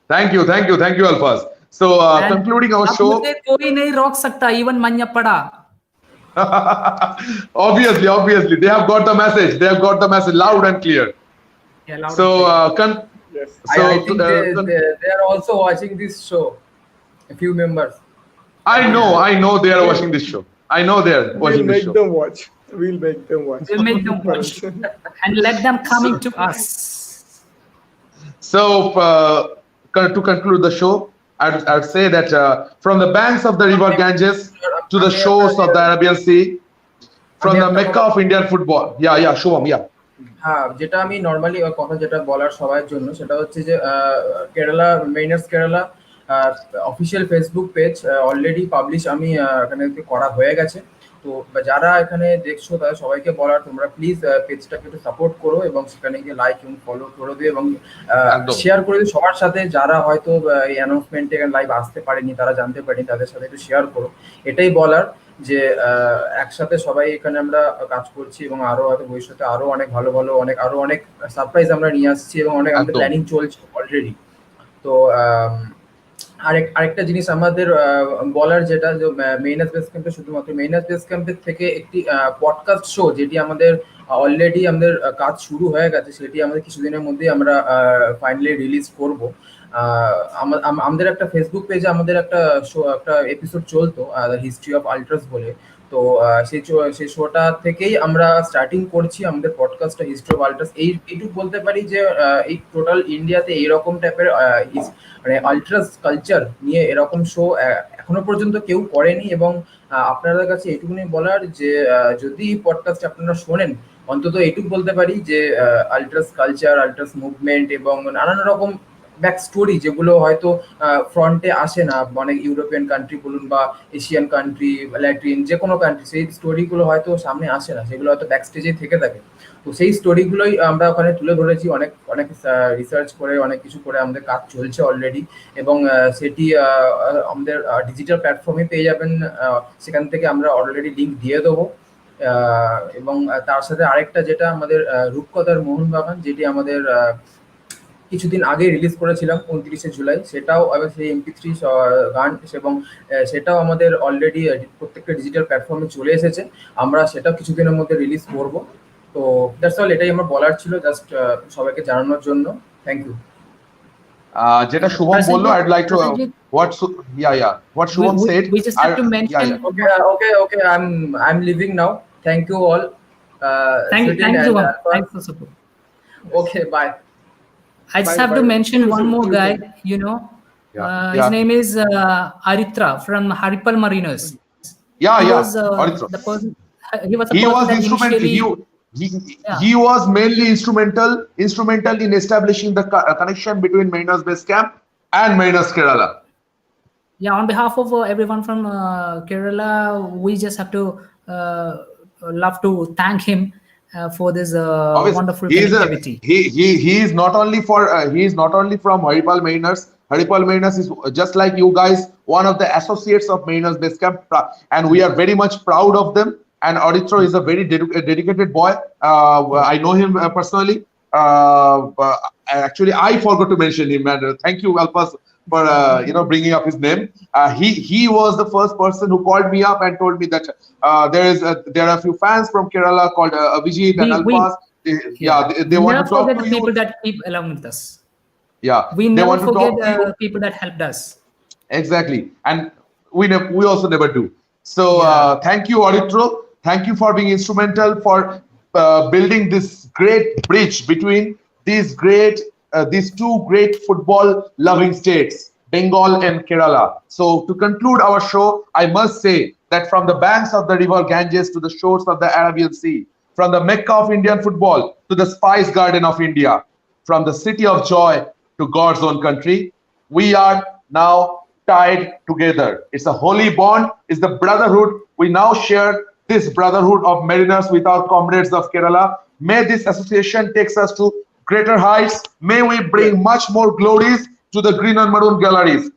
Thank you, Alfaz. So concluding our show, कोई नहीं रोक सकता, even Manjapada. obviously, they have got the message. They have got the message loud and clear. Yeah, loud so yes. I think they are also watching this show. A few members. I know they are watching this show. I know they are watching this show. We'll make them watch. We'll make them watch and let them coming to us. So to conclude the show, I'd say that from the banks of the river Ganges to the shores of the Arabian Sea, from the Mecca of Indian football. Yeah, Shubham, yeah. হ্যাঁ, যেটা আমি normally কথা যেটা বলার সবার জন্য সেটা হচ্ছে যে Kerala miners Kerala official Facebook page already publish আমি এখানে করা হয়ে গেছে. তো যারা এখানে দেখছো তাদের সবাইকে বলার, তোমরা প্লিজ পেজটাকে একটু সাপোর্ট করো এবং সেখানে গিয়ে লাইক এবং ফলো করে দিও এবং শেয়ার করে দিও সবার সাথে. যারা হয়তো এই অ্যানাউন্সমেন্টে লাইভ আসতে পারেনি, তারা জানতে পারেনি, তাদের সাথে একটু শেয়ার করো. এটাই বলার যে একসাথে সবাই এখানে আমরা কাজ করছি এবং আরো হয়তো ভবিষ্যতে আরো অনেক ভালো অনেক সারপ্রাইজ আমরা নিয়ে আসছি এবং অনেক আমাদের প্ল্যানিং চলছে অলরেডি. তো আরেকটা জিনিস আমাদের বলার, যেটা মেইনার্স বেস ক্যাম্পে শুধুমাত্র মেইনার্স বেস ক্যাম্পের থেকে একটি পডকাস্ট শো যেটি আমাদের অলরেডি আমাদের কাজ শুরু হয়ে গেছে, সেটি আমাদের কিছুদিনের মধ্যেই আমরা ফাইনালি রিলিজ করব. আমাদের একটা ফেসবুক পেজে আমাদের একটা এপিসোড চলতো, হিস্ট্রি অফ আল্ট্রাস বলে. তো সেই শোটা থেকেই আমরা স্টার্টিং করছি আমাদের পডকাস্টটা হিস্ট্রি অফ আল্ট্রাস. এইটুকু বলতে পারি যে এই টোটাল ইন্ডিয়াতে এইরকম টাইপের মানে আল্ট্রাস কালচার নিয়ে এরকম শো এখনো পর্যন্ত কেউ করেনি. এবং আপনাদের কাছে এইটুকুনি বলার যে যদি পডকাস্ট আপনারা শোনেন, অন্তত এইটুকু বলতে পারি যে আল্ট্রাস কালচার, আল্ট্রাস মুভমেন্ট এবং নানান রকম ব্যাক স্টোরি যেগুলো হয়তো ফ্রন্টে আসে না, অনেক ইউরোপিয়ান কান্ট্রি বলুন বা এশিয়ান কান্ট্রি, ল্যাটিন যে কোনো কান্ট্রি, সেই স্টোরিগুলো হয়তো সামনে আসে না, সেগুলো হয়তো ব্যাক স্টেজেই থেকে থাকে. তো সেই স্টোরিগুলোই আমরা ওখানে তুলে ধরেছি, অনেক রিসার্চ করে অনেক কিছু করে আমাদের কাজ চলছে অলরেডি. এবং সেটি আমাদের ডিজিটাল প্ল্যাটফর্মে পেয়ে যাবেন, সেখান থেকে আমরা অলরেডি লিঙ্ক দিয়ে দেবো. এবং তার সাথে আরেকটা যেটা আমাদের রূপকথার মোহনবাগান, যেটি আমাদের কিছুদিন আগে রিলিজ করেছিলাম 29শে জুলাই, সেটাও সেই MP3 গান এবং সেটাও আমাদের অলরেডি প্রত্যেকটা ডিজিটাল প্ল্যাটফর্মে চলে এসেছে. আমরা সেটাও কিছুদিনের মধ্যে রিলিজ করব. তো দ্যাটস অল, এটাই আমার বলার ছিল, জাস্ট সবাইকে জানানোর জন্য. Thank you. যেটা শুভম বললো, I'd like to what Shubham said. We just have to mention. Okay, I'm leaving now. Thank you all. Thank you. Thanks for support. Okay, bye. I just have to mention one more guy, his name is Aritra from Haripal Mariners. Yeah, he yeah. was Auditro. the person. He was the He person was that instrumental. initially. Yeah. He was mainly instrumental in establishing the connection between Mariners Base Camp and Mariners Kerala. Yeah, on behalf of everyone from Kerala, we just have to love to thank him for this Obviously, wonderful he is connectivity. he is not only for he is not only from Haripal Mariners. Haripal Mariners is just like you guys, one of the associates of Mariners Base Camp, and we are very much proud of them. And Auditro is a very dedicated boy. I know him personally. Actually, I forgot to mention him, and thank you, Alpas, for bringing up his name. He was the first person who called me up and told me that there are a few fans from Kerala called Vijit and Alpas. They We want never to talk forget to the you. people that keep along with us. Yeah, We they never want to forget talk to you. people that helped us. Exactly, and we also never do. So thank you, Auditro. Thank you for being instrumental for building this great bridge between these two great football loving states, Bengal and Kerala. So to conclude our show, I must say that from the banks of the river Ganges to the shores of the Arabian Sea, from the Mecca of Indian football to the Spice Garden of India, from the city of joy to God's own country, we are now tied together. It's a holy bond, it's the brotherhood. We now share this brotherhood of mariners with our comrades of Kerala. May this association takes us to greater heights. May we bring much more glories to the green and maroon galleries.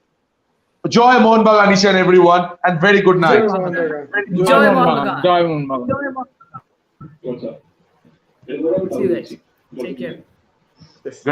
Joy Mohun Bagan, each and everyone, and very good night. Joy Mohun Bagan. Joy Mohun Bagan. See you guys. Take care. Good night.